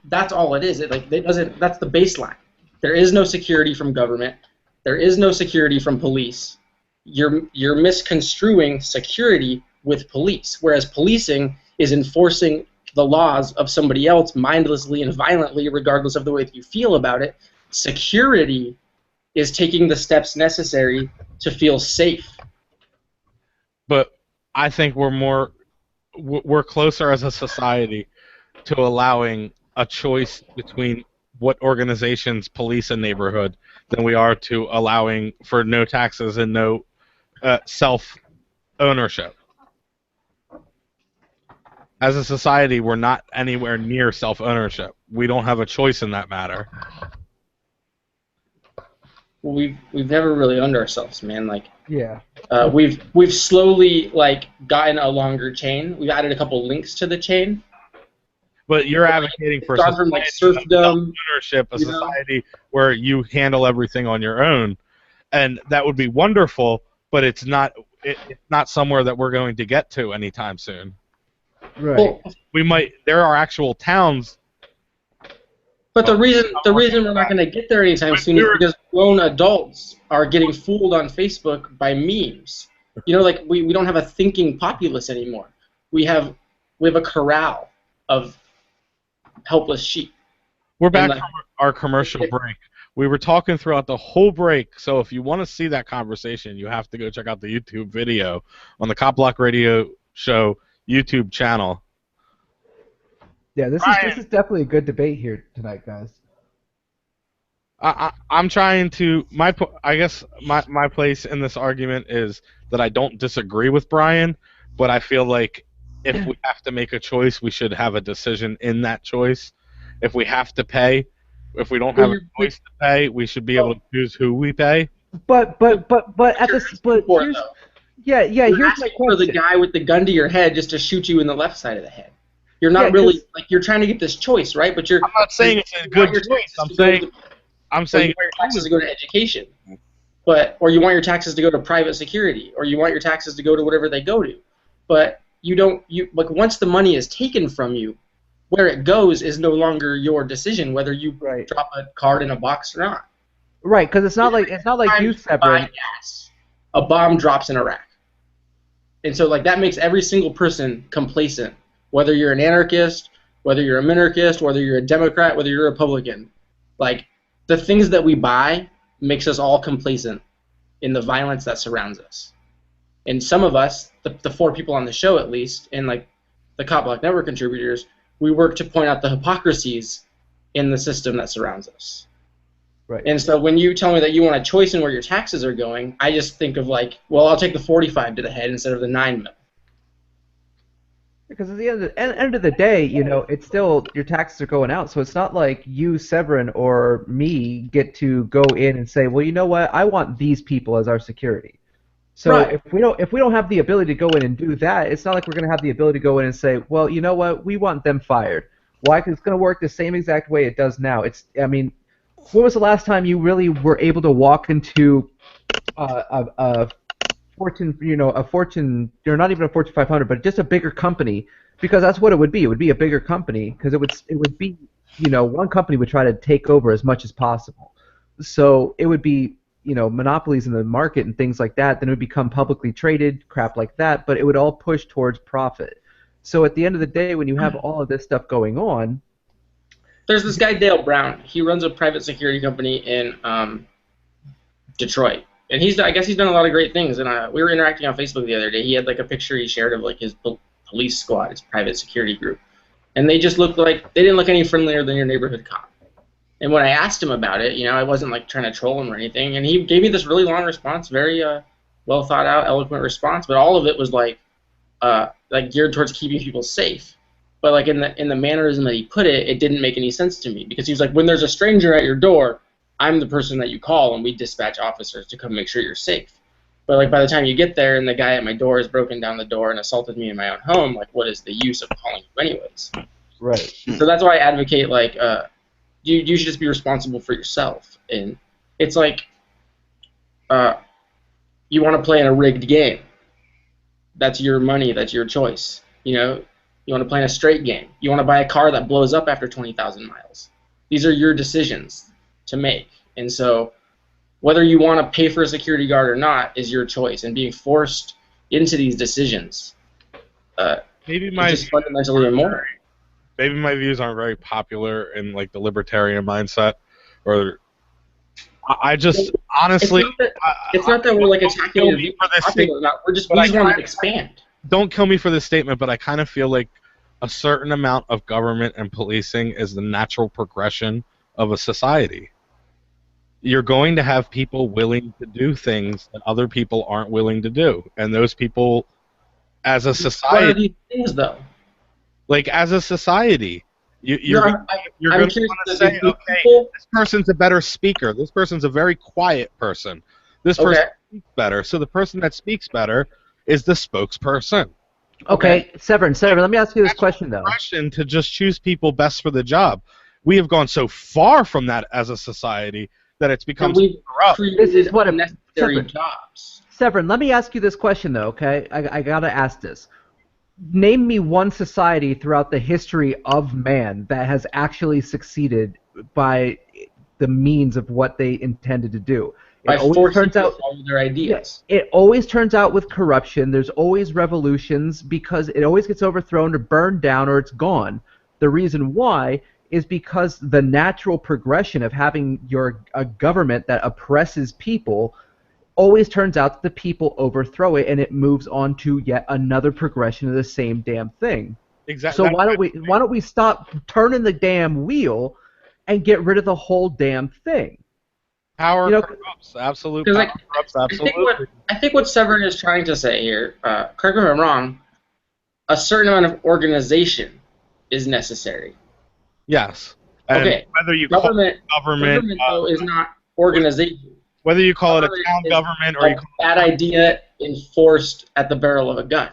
that's all it is. That's the baseline. There is no security from government. There is no security from police. You're misconstruing security with police, whereas policing is enforcing the laws of somebody else mindlessly and violently, regardless of the way that you feel about it. Security is taking the steps necessary to feel safe. But I think we're closer as a society to allowing a choice between what organizations police a neighborhood than we are to allowing for no taxes and no self-ownership. As a society, we're not anywhere near self-ownership. We don't have a choice in that matter. We've never really owned ourselves, man. Yeah. We've slowly gotten a longer chain. We've added a couple links to the chain. But you're advocating for serfdom, ownership, a society where you handle everything on your own, and that would be wonderful. But it's not somewhere that we're going to get to anytime soon. Right. Well, there are actual towns. But the reason we're not going to get there anytime soon is because grown adults are getting fooled on Facebook by memes. We don't have a thinking populace anymore. We have a corral of helpless sheep. We're back from our commercial break. We were talking throughout the whole break, so if you want to see that conversation, you have to go check out the YouTube video on the Copblock Radio Show YouTube channel. Yeah, this is definitely a good debate here tonight, guys. I'm trying to I guess my place in this argument is that I don't disagree with Brian, but I feel like if we have to make a choice, we should have a decision in that choice. If we have to pay, if we don't have a choice to pay, we should be able to choose who we pay. But here's my question. For the guy with the gun to your head just to shoot you in the left side of the head. You're not really you're trying to get this choice, right? But I'm not saying it's a good choice. I'm saying you want your taxes to go to education, or you want your taxes to go to private security, or you want your taxes to go to whatever they go to. But once the money is taken from you, where it goes is no longer your decision whether you drop a card in a box or not. Right, because it's not like you separate. A bomb drops in Iraq, and so that makes every single person complacent. Whether you're an anarchist, whether you're a minarchist, whether you're a Democrat, whether you're a Republican, the things that we buy makes us all complacent in the violence that surrounds us. And some of us, the four people on the show at least, and the Copblock Network contributors, we work to point out the hypocrisies in the system that surrounds us. Right. And so when you tell me that you want a choice in where your taxes are going, I just think of I'll take the 45 to the head instead of the 9 mil. Because at the end of the day, it's still your taxes are going out, so it's not like you, Severin, or me get to go in and say, well, you know what, I want these people as our security. So Right. if we don't have the ability to go in and do that, it's not like we're going to have the ability to go in and say, well, you know what, we want them fired. Why? 'Cause it's going to work the same exact way it does now. I mean, when was the last time you really were able to walk into a Fortune, a Fortune, or not even a Fortune 500, but just a bigger company, because that's what it would be. It would be a bigger company, because it would be, one company would try to take over as much as possible. So it would be, monopolies in the market and things like that. Then it would become publicly traded, crap like that, but it would all push towards profit. So at the end of the day, when you have all of this stuff going on, There's this guy Dale Brown. He runs a private security company in Detroit, and I guess he's done a lot of great things. And we were interacting on Facebook the other day. He had like a picture he shared of like his police squad, his private security group, and they just they didn't look any friendlier than your neighborhood cop. And when I asked him about it, I wasn't like trying to troll him or anything, and he gave me this really long response, very well thought out, eloquent response, but all of it was like geared towards keeping people safe. But like in the mannerism that he put it, it didn't make any sense to me, because he was like, when there's a stranger at your door, I'm the person that you call, and we dispatch officers to come make sure you're safe. But like by the time you get there and the guy at my door has broken down the door and assaulted me in my own home, like what is the use of calling you anyways? Right. So that's why I advocate you should just be responsible for yourself. And it's like you want to play in a rigged game. That's your money. That's your choice. You want to play in a straight game. You want to buy a car that blows up after 20,000 miles. These are your decisions to make. And so whether you want to pay for a security guard or not is your choice. And being forced into these decisions is just fundamentally immoral. Maybe my views aren't very popular in like the libertarian mindset, or I just honestly. It's not that we're like attacking your view popular or not. We just want to expand. Don't kill me for this statement, but I kind of feel like a certain amount of government and policing is the natural progression of a society. You're going to have people willing to do things that other people aren't willing to do, and those people, as a society, what are these things though? Like as a society, you're going to want to say, okay, this person's a better speaker. This person's a very quiet person. This person speaks better. So the person that speaks better is the spokesperson. Okay, Severin, let me ask you this question though. To just choose people best for the job. We have gone so far from that as a society that it's become corrupt. This is what unnecessary jobs. Severin, let me ask you this question though. Okay, I gotta ask this. Name me one society throughout the history of man that has actually succeeded by the means of what they intended to do. By forcing people to follow their ideas. It always turns out with corruption. There's always revolutions because it always gets overthrown or burned down or it's gone. The reason why is because the natural progression of having a government that oppresses people always turns out that the people overthrow it and it moves on to yet another progression of the same damn thing. Exactly. So why don't we stop turning the damn wheel and get rid of the whole damn thing? Power corrupts. Absolutely. Power corrupts. Absolutely. I think what Severin is trying to say here, correct me if I'm wrong, a certain amount of organization is necessary. Yes. And okay. Whether you government though is not organization. Whether you call it a town government or you call bad idea enforced at the barrel of a gun.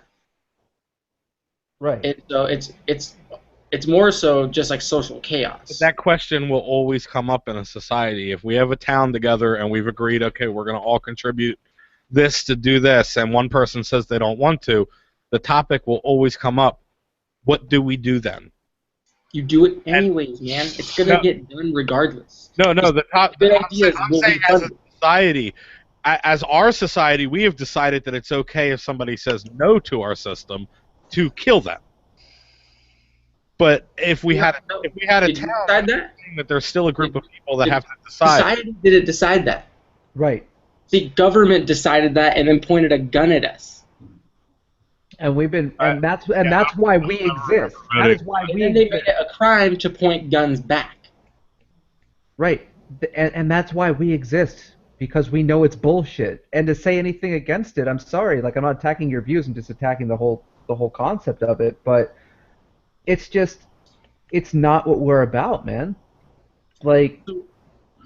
Right. And so it's more so just like social chaos. But that question will always come up in a society. If we have a town together and we've agreed, okay, we're going to all contribute this to do this, and one person says they don't want to, the topic will always come up. What do we do then? You do it anyways, man. It's going to get done regardless. No, the ideas will be done. Society, as our society, we have decided that it's okay if somebody says no to our system to kill them. But if we had a town that there's still a group of people that have to decide. Society didn't decide that. Right. The government decided that and then pointed a gun at us. And we've been, and that's why we exist. That is why we. And they made it a crime to point guns back. Right, and that's why we exist, because we know it's bullshit. And to say anything against it, I'm sorry. Like, I'm not attacking your views. I'm just attacking the whole concept of it. But it's not what we're about, man. Like,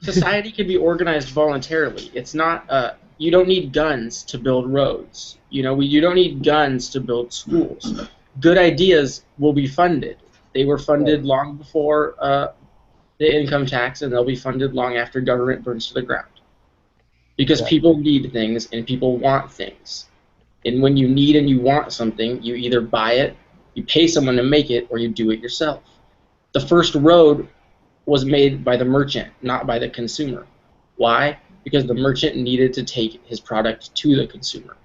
society can be organized voluntarily. It's not you don't need guns to build roads. You don't need guns to build schools. Good ideas will be funded. They were funded long before the income tax, and they'll be funded long after government burns to the ground. Because people need things and people want things. And when you need and you want something, you either buy it, you pay someone to make it, or you do it yourself. The first road was made by the merchant, not by the consumer. Why? Because the merchant needed to take his product to the consumer.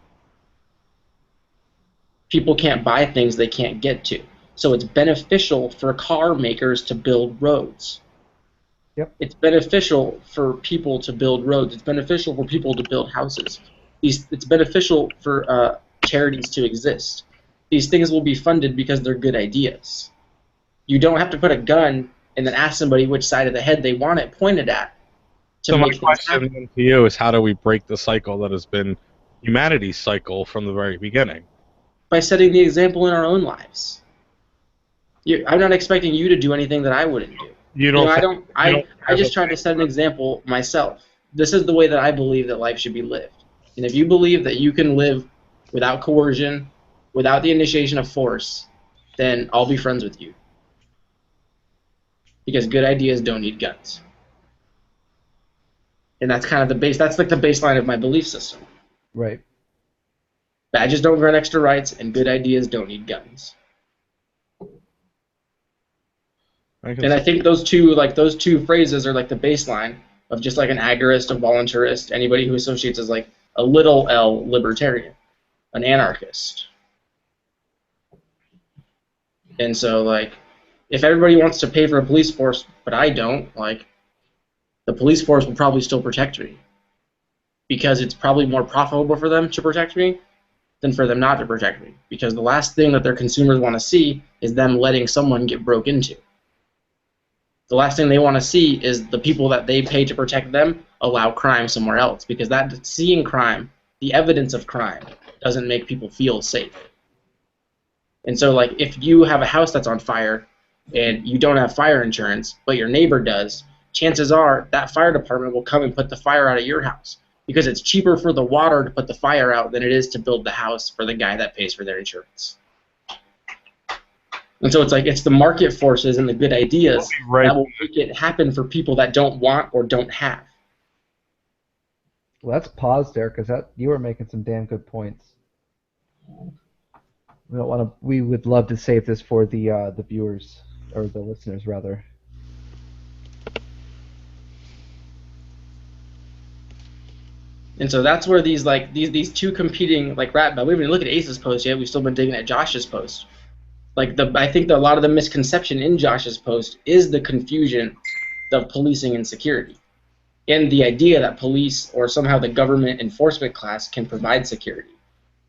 People can't buy things they can't get to. So it's beneficial for car makers to build roads. Yep. It's beneficial for people to build roads. It's beneficial for people to build houses. It's beneficial for charities to exist. These things will be funded because they're good ideas. You don't have to put a gun and then ask somebody which side of the head they want it pointed at. So my question to you is, how do we break the cycle that has been humanity's cycle from the very beginning? By setting the example in our own lives. I'm not expecting you to do anything that I wouldn't do. I just tried to set an example myself. This is the way that I believe that life should be lived. And if you believe that you can live without coercion, without the initiation of force, then I'll be friends with you. Because good ideas don't need guns. And that's kind of the base. That's like the baseline of my belief system. Right. Badges don't grant extra rights, and good ideas don't need guns. And I think those two phrases are like the baseline of just like an agorist, a voluntarist, anybody who associates as like a little L libertarian, an anarchist. And so like, if everybody wants to pay for a police force, but I don't, like, the police force will probably still protect me. Because it's probably more profitable for them to protect me than for them not to protect me. Because the last thing that their consumers want to see is them letting someone get broke into. The last thing they want to see is the people that they pay to protect them allow crime somewhere else. Because that seeing crime, the evidence of crime, doesn't make people feel safe. And so, like, if you have a house that's on fire and you don't have fire insurance, but your neighbor does, chances are that fire department will come and put the fire out of your house. Because it's cheaper for the water to put the fire out than it is to build the house for the guy that pays for their insurance. And so it's like, it's the market forces and the good ideas that will make it happen for people that don't want or don't have. Well, let's pause there, because you were making some damn good points. We would love to save this for the viewers, or the listeners rather. And so that's where these two competing like rap battles. We haven't even looked at Ace's post yet. We've still been digging at Josh's post. I think that a lot of the misconception in Josh's post is the confusion of policing and security, and the idea that police or somehow the government enforcement class can provide security,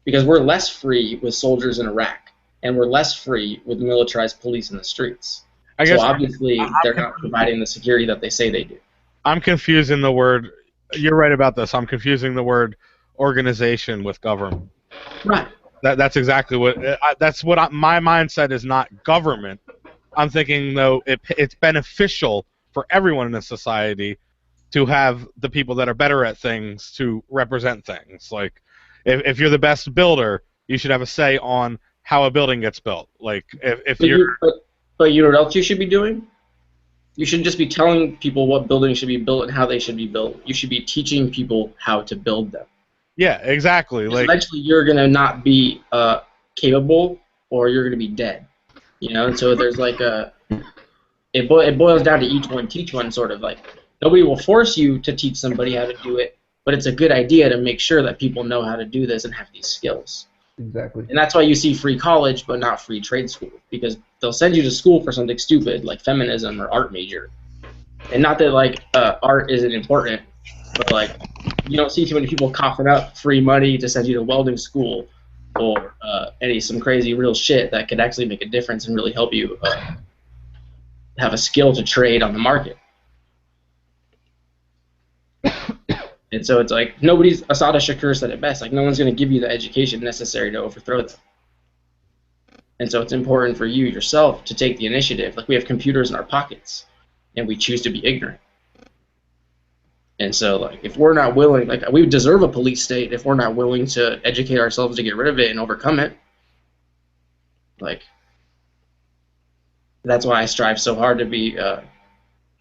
because we're less free with soldiers in Iraq, and we're less free with militarized police in the streets. So obviously they're not providing the security that they say they do. I'm confusing the word. You're right about this. I'm confusing the word organization with government. Right. That's exactly what. My mindset is not government. I'm thinking though it's beneficial for everyone in a society to have the people that are better at things to represent things. Like if you're the best builder, you should have a say on how a building gets built. Like But you know what else you should be doing? You shouldn't just be telling people what buildings should be built and how they should be built. You should be teaching people how to build them. Yeah, exactly. Eventually, you're gonna not be capable, or you're gonna be dead. And so there's like it boils down to each one teach one, sort of like. Nobody will force you to teach somebody how to do it, but it's a good idea to make sure that people know how to do this and have these skills. Exactly. And that's why you see free college but not free trade school, because they'll send you to school for something stupid like feminism or art major. And not that art isn't important, but you don't see too many people coughing up free money to send you to welding school or some crazy real shit that could actually make a difference and really help you have a skill to trade on the market. And so it's like Assata Shakur said it best, no one's going to give you the education necessary to overthrow them. And so it's important for you yourself to take the initiative. We have computers in our pockets, and we choose to be ignorant. And so, like, if we're not willing, like, we deserve a police state if we're not willing to educate ourselves to get rid of it and overcome it. Like, that's why I strive so hard to be the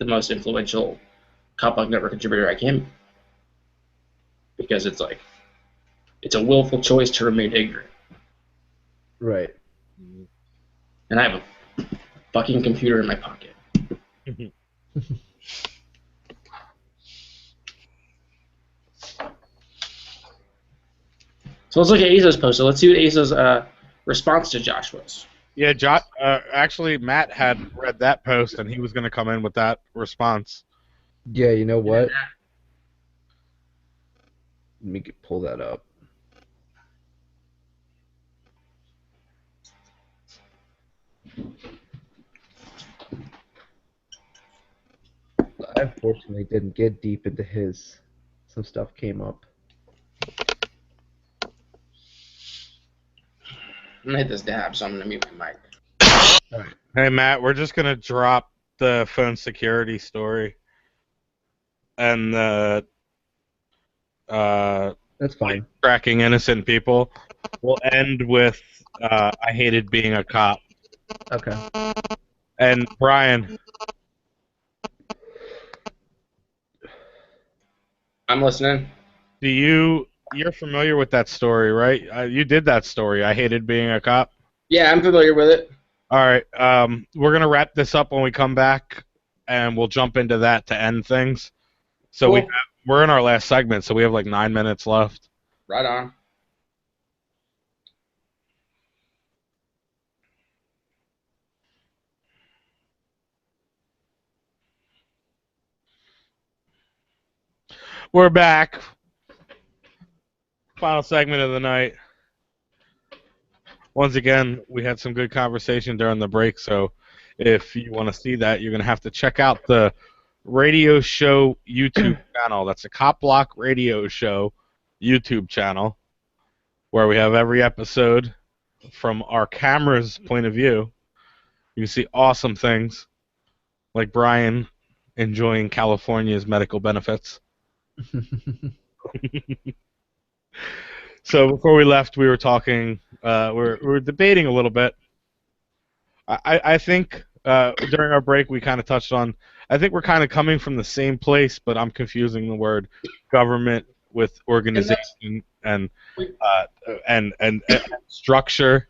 most influential Copblock Network contributor I can. Because it's like, it's a willful choice to remain ignorant. Right. And I have a fucking computer in my pocket. So let's look at Azo's post. So let's see what Azo's response to Josh was. Yeah, actually, Matt had read that post, and he was going to come in with that response. Yeah, you know what? Let me pull that up. I unfortunately didn't get deep into his. Some stuff came up. I'm gonna hit this dab, so I'm gonna mute my mic. All right. Hey, Matt, we're just going to drop the phone security story. And the that's fine. Tracking innocent people. We'll end with I hated being a cop. Okay. And Brian. I'm listening. You're familiar with that story, right? You did that story. I hated being a cop. Yeah, I'm familiar with it. All right. We're gonna wrap this up when we come back, and we'll jump into that to end things. So Cool. we're in our last segment, so we have like 9 minutes left. Right on. We're back. Final segment of the night. Once again, we had some good conversation during the break, so if you want to see that, you're going to have to check out the radio show YouTube channel. That's the Copblock Radio Show YouTube channel, where we have every episode from our camera's point of view. You can see awesome things, like Brian enjoying California's medical benefits. So before we left, we were talking, we were debating a little bit. I think during our break we kind of touched on, I think we're kind of coming from the same place, but I'm confusing the word government with organization and structure.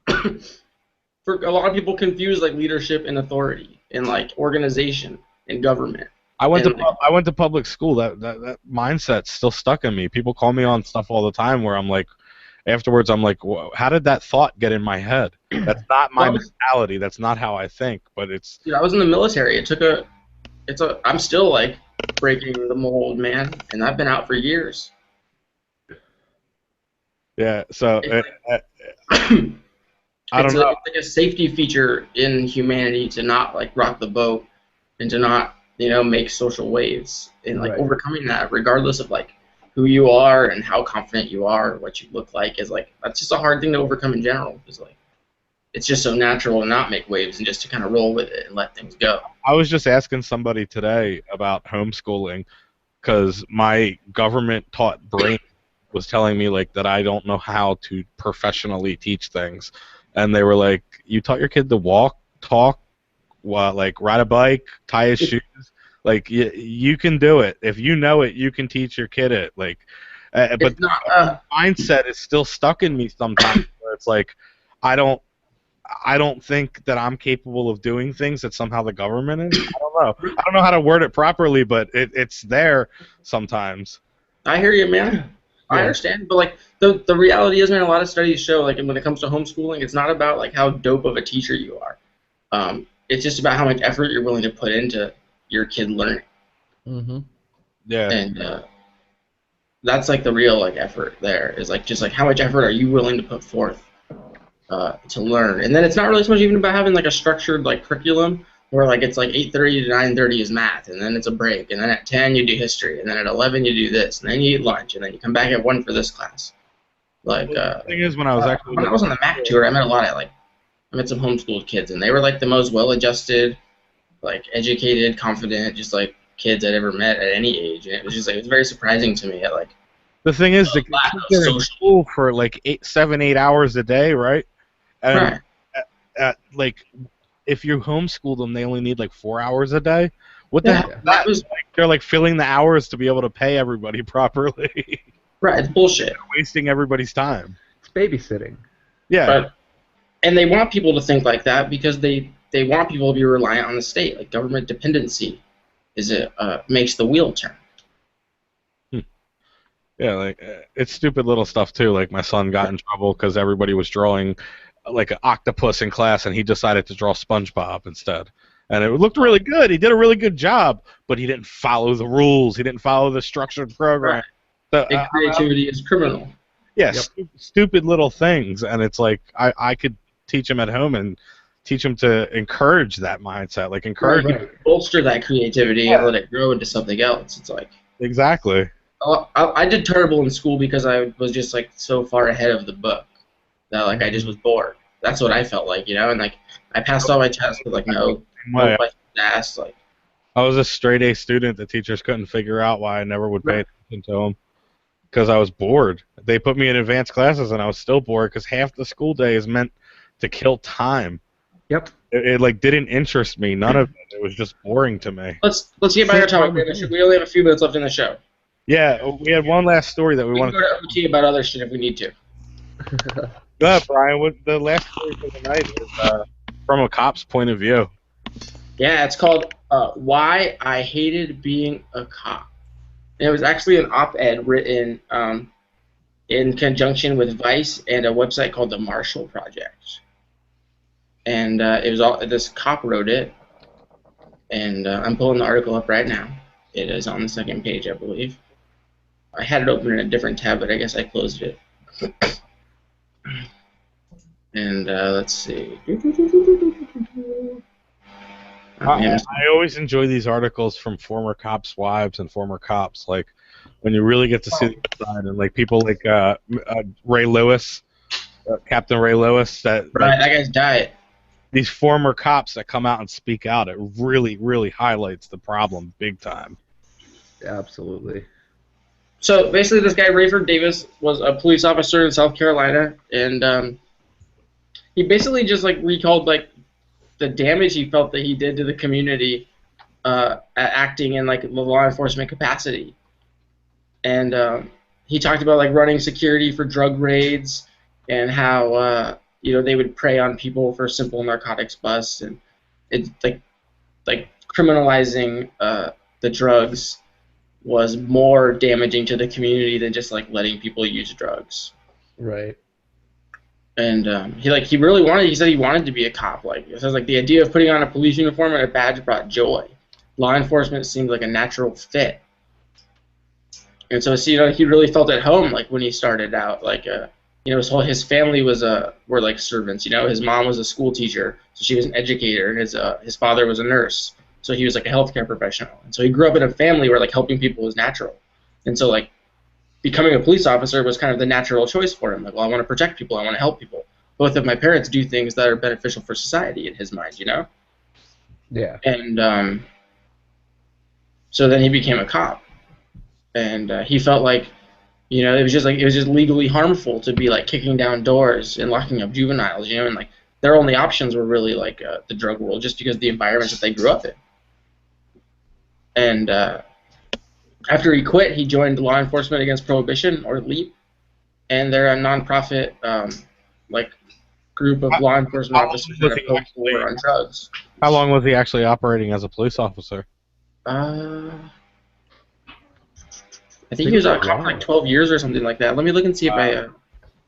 For a lot of people confuse like leadership and authority and like organization and government. I went to public school. That mindset's still stuck in me. People call me on stuff all the time where I'm like, afterwards I'm like, how did that thought get in my head? That's not my mentality. That's not how I think. But it's. Dude, I was in the military. I'm still like breaking the mold, man, and I've been out for years. Yeah. So I don't know. It's like a safety feature in humanity to not like rock the boat and to not, make social waves, and like overcoming that, regardless of like who you are and how confident you are, what you look like, is like, that's just a hard thing to overcome in general. Because like, it's just so natural to not make waves and just to kind of roll with it and let things go. I was just asking somebody today about homeschooling because my government-taught brain was telling me like that I don't know how to professionally teach things, and they were like, "You taught your kid to walk, talk, like ride a bike, tie his shoes. Like you can do it. If you know it, you can teach your kid it. Like, but the mindset is still stuck in me sometimes. Where it's like, I don't think that I'm capable of doing things that somehow the government is. I don't know. I don't know how to word it properly, but it's there sometimes. I hear you, man. I understand, but like the reality is, man, a lot of studies show like when it comes to homeschooling, it's not about like how dope of a teacher you are. It's just about how much effort you're willing to put into your kid learning. Mm-hmm. Yeah. And that's like the real like effort there is like just like how much effort are you willing to put forth to learn. And then it's not really so much even about having like a structured like curriculum where like it's like 8:30 to 9:30 is math, and then it's a break, and then at 10 you do history, and then at 11 you do this, and then you eat lunch, and then you come back at 1 for this class. Like the thing is, when I was on the MAC tour, I met some homeschooled kids, and they were like the most well-adjusted, like educated, confident, just like kids I'd ever met at any age, and it was just like it was very surprising to me. At like The thing is, the kids are in school for like 7, 8 hours a day, right? And like, if you homeschool them, they only need like 4 hours a day. What the hell? That was like, they're like filling the hours to be able to pay everybody properly. Right, it's bullshit. They're wasting everybody's time. It's babysitting. Yeah. And they want people to think like that because they want people to be reliant on the state. Like government dependency makes the wheel turn. Yeah, like it's stupid little stuff too. Like my son got in trouble because everybody was drawing like an octopus in class, and he decided to draw SpongeBob instead. And it looked really good. He did a really good job, but he didn't follow the rules. He didn't follow the structured program. Right. And creativity is criminal. Yeah, stupid little things, and it's like I could teach him at home and teach him to encourage that mindset, like encourage bolster that creativity and let it grow into something else. It's like exactly. I did terrible in school because I was just like so far ahead of the book that like I just was bored. That's what I felt like, and like I passed all my tests with like no questions asked. Like I was a straight A student. The teachers couldn't figure out why I never would pay attention to them because I was bored. They put me in advanced classes and I was still bored because half the school day is meant to kill time. Yep. It like didn't interest me. None of it. It was just boring to me. Let's get back to topic. We only have a few minutes left in the show. Yeah, we had one last story that we wanted to go to OT about other shit if we need to. Go ahead, Brian. What the last story for the night is from a cop's point of view. Yeah, it's called "Why I Hated Being a Cop." And it was actually an op-ed written in conjunction with Vice and a website called the Marshall Project. And it was this cop wrote it, and I'm pulling the article up right now. It is on the second page, I believe. I had it open in a different tab, but I guess I closed it. And let's see. I always enjoy these articles from former cops' wives and former cops, like when you really get to see the side, and like people like Ray Lewis, Captain Ray Lewis. That guy's died. These former cops that come out and speak out, it really, really highlights the problem big time. Absolutely. So basically, this guy Rayford Davis was a police officer in South Carolina, and he basically just like recalled like the damage he felt that he did to the community acting in like the law enforcement capacity. And he talked about like running security for drug raids and how they would prey on people for simple narcotics busts, and it's like criminalizing the drugs was more damaging to the community than just like letting people use drugs. Right. And he really wanted. He said he wanted to be a cop. Like it says, like the idea of putting on a police uniform and a badge brought joy. Law enforcement seemed like a natural fit. And so he really felt at home like when he started out. Like his family were like servants. His mom was a school teacher, so she was an educator, and his father was a nurse, so he was like a healthcare professional. And so he grew up in a family where like helping people was natural. And so like becoming a police officer was kind of the natural choice for him. Like, well, I want to protect people. I want to help people. Both of my parents do things that are beneficial for society in his mind, Yeah. And so then he became a cop, and he felt like, it was just legally harmful to be like kicking down doors and locking up juveniles, and like their only options were really like the drug world, just because of the environments that they grew up in. And after he quit, he joined Law Enforcement Against Prohibition, or LEAP, and they're a nonprofit group of law enforcement officers that are focused on drugs. How long was he actually operating as a police officer? I think he was on cop for like 12 years or something like that. Let me look and see if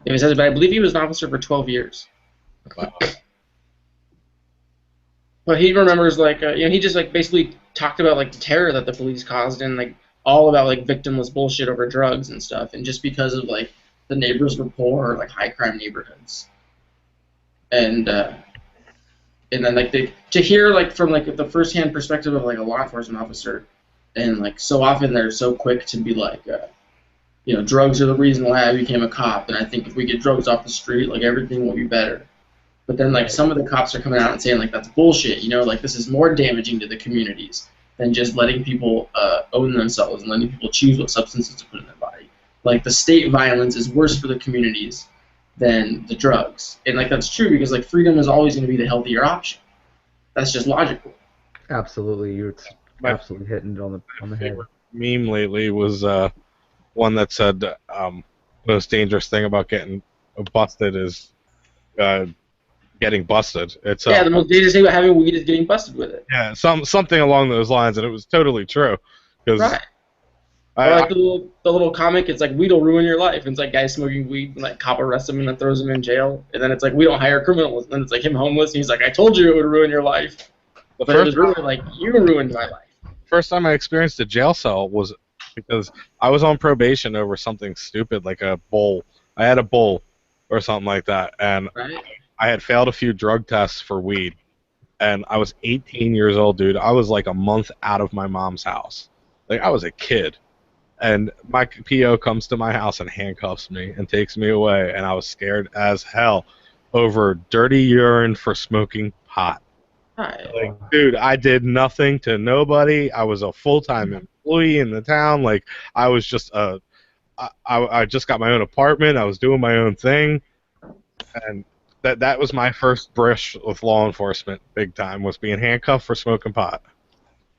it says, but I believe he was an officer for 12 years. Wow. But he remembers he just like basically talked about like the terror that the police caused, and like all about like victimless bullshit over drugs and stuff, and just because of like the neighbors were poor or like high crime neighborhoods. And then like to hear like from like the first hand perspective of like a law enforcement officer, and like so often they're so quick to be like drugs are the reason why I became a cop, and I think if we get drugs off the street, like everything will be better. But then like some of the cops are coming out and saying like that's bullshit, like this is more damaging to the communities. than just letting people own themselves and letting people choose what substances to put in their body. Like, the state violence is worse for the communities than the drugs. And, like, that's true because, like, freedom is always going to be the healthier option. That's just logical. Absolutely, you're absolutely hitting it on the head. Meme lately was one that said most dangerous thing about getting busted is getting busted. It's Yeah, the most dangerous thing about having weed is getting busted with it. yeah, something along those lines, and it was totally true. Right. Or like the little comic, it's like, weed will ruin your life. And it's like guys smoking weed, and like cop arrests him and then throws him in jail. And then it's like, we don't hire criminals. And then it's like him homeless, and he's like, I told you it would ruin your life. But it was really like, you ruined my life. First time I experienced a jail cell was because I was on probation over something stupid like a bowl. I had a bowl or something like that, and I had failed a few drug tests for weed. And I was 18 years old, dude. I was like a month out of my mom's house. Like, I was a kid. And my PO comes to my house and handcuffs me and takes me away, and I was scared as hell over dirty urine for smoking pot. Like, dude, I did nothing to nobody. I was a full-time employee in the town. Like, I was just I just got my own apartment. I was doing my own thing, and that was my first brush with law enforcement, big time, was being handcuffed for smoking pot.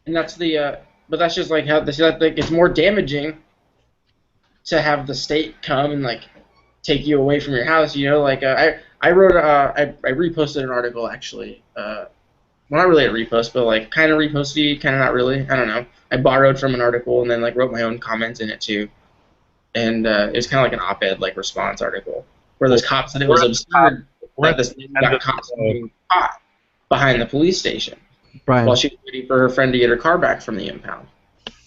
And that's the but that's just like how it's more damaging to have the state come and like take you away from your house. You know, like I wrote I reposted an article actually. Well, not really a repost, but like kind of reposty, kind of not really. I don't know. I borrowed from an article and then like wrote my own comments in it too. And it was kind of like an op-ed like response article where those cops said it was absurd that this lady got caught smoking pot behind the police station. Brian. While she was waiting for her friend to get her car back from the impound.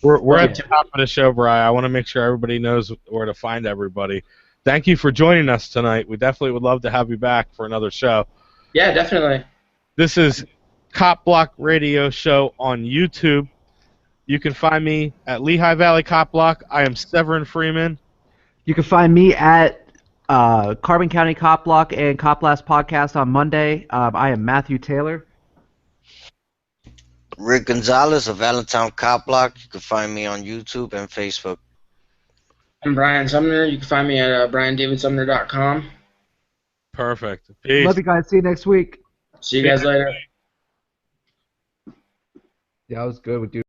We're at the top of the show, Brian. I want to make sure everybody knows where to find everybody. Thank you for joining us tonight. We definitely would love to have you back for another show. Yeah, definitely. This is Copblock Radio Show on YouTube. You can find me at Lehigh Valley Copblock. I am Severin Freeman. You can find me at Carbon County Copblock and Cop Blast Podcast on Monday. I am Matthew Taylor. Rick Gonzalez of Allentown Copblock. You can find me on YouTube and Facebook. I'm Brian Sumner. You can find me at briandavidsumner.com. Perfect. Peace. Love you guys. See you next week. See you guys later. Yeah, I was good with doing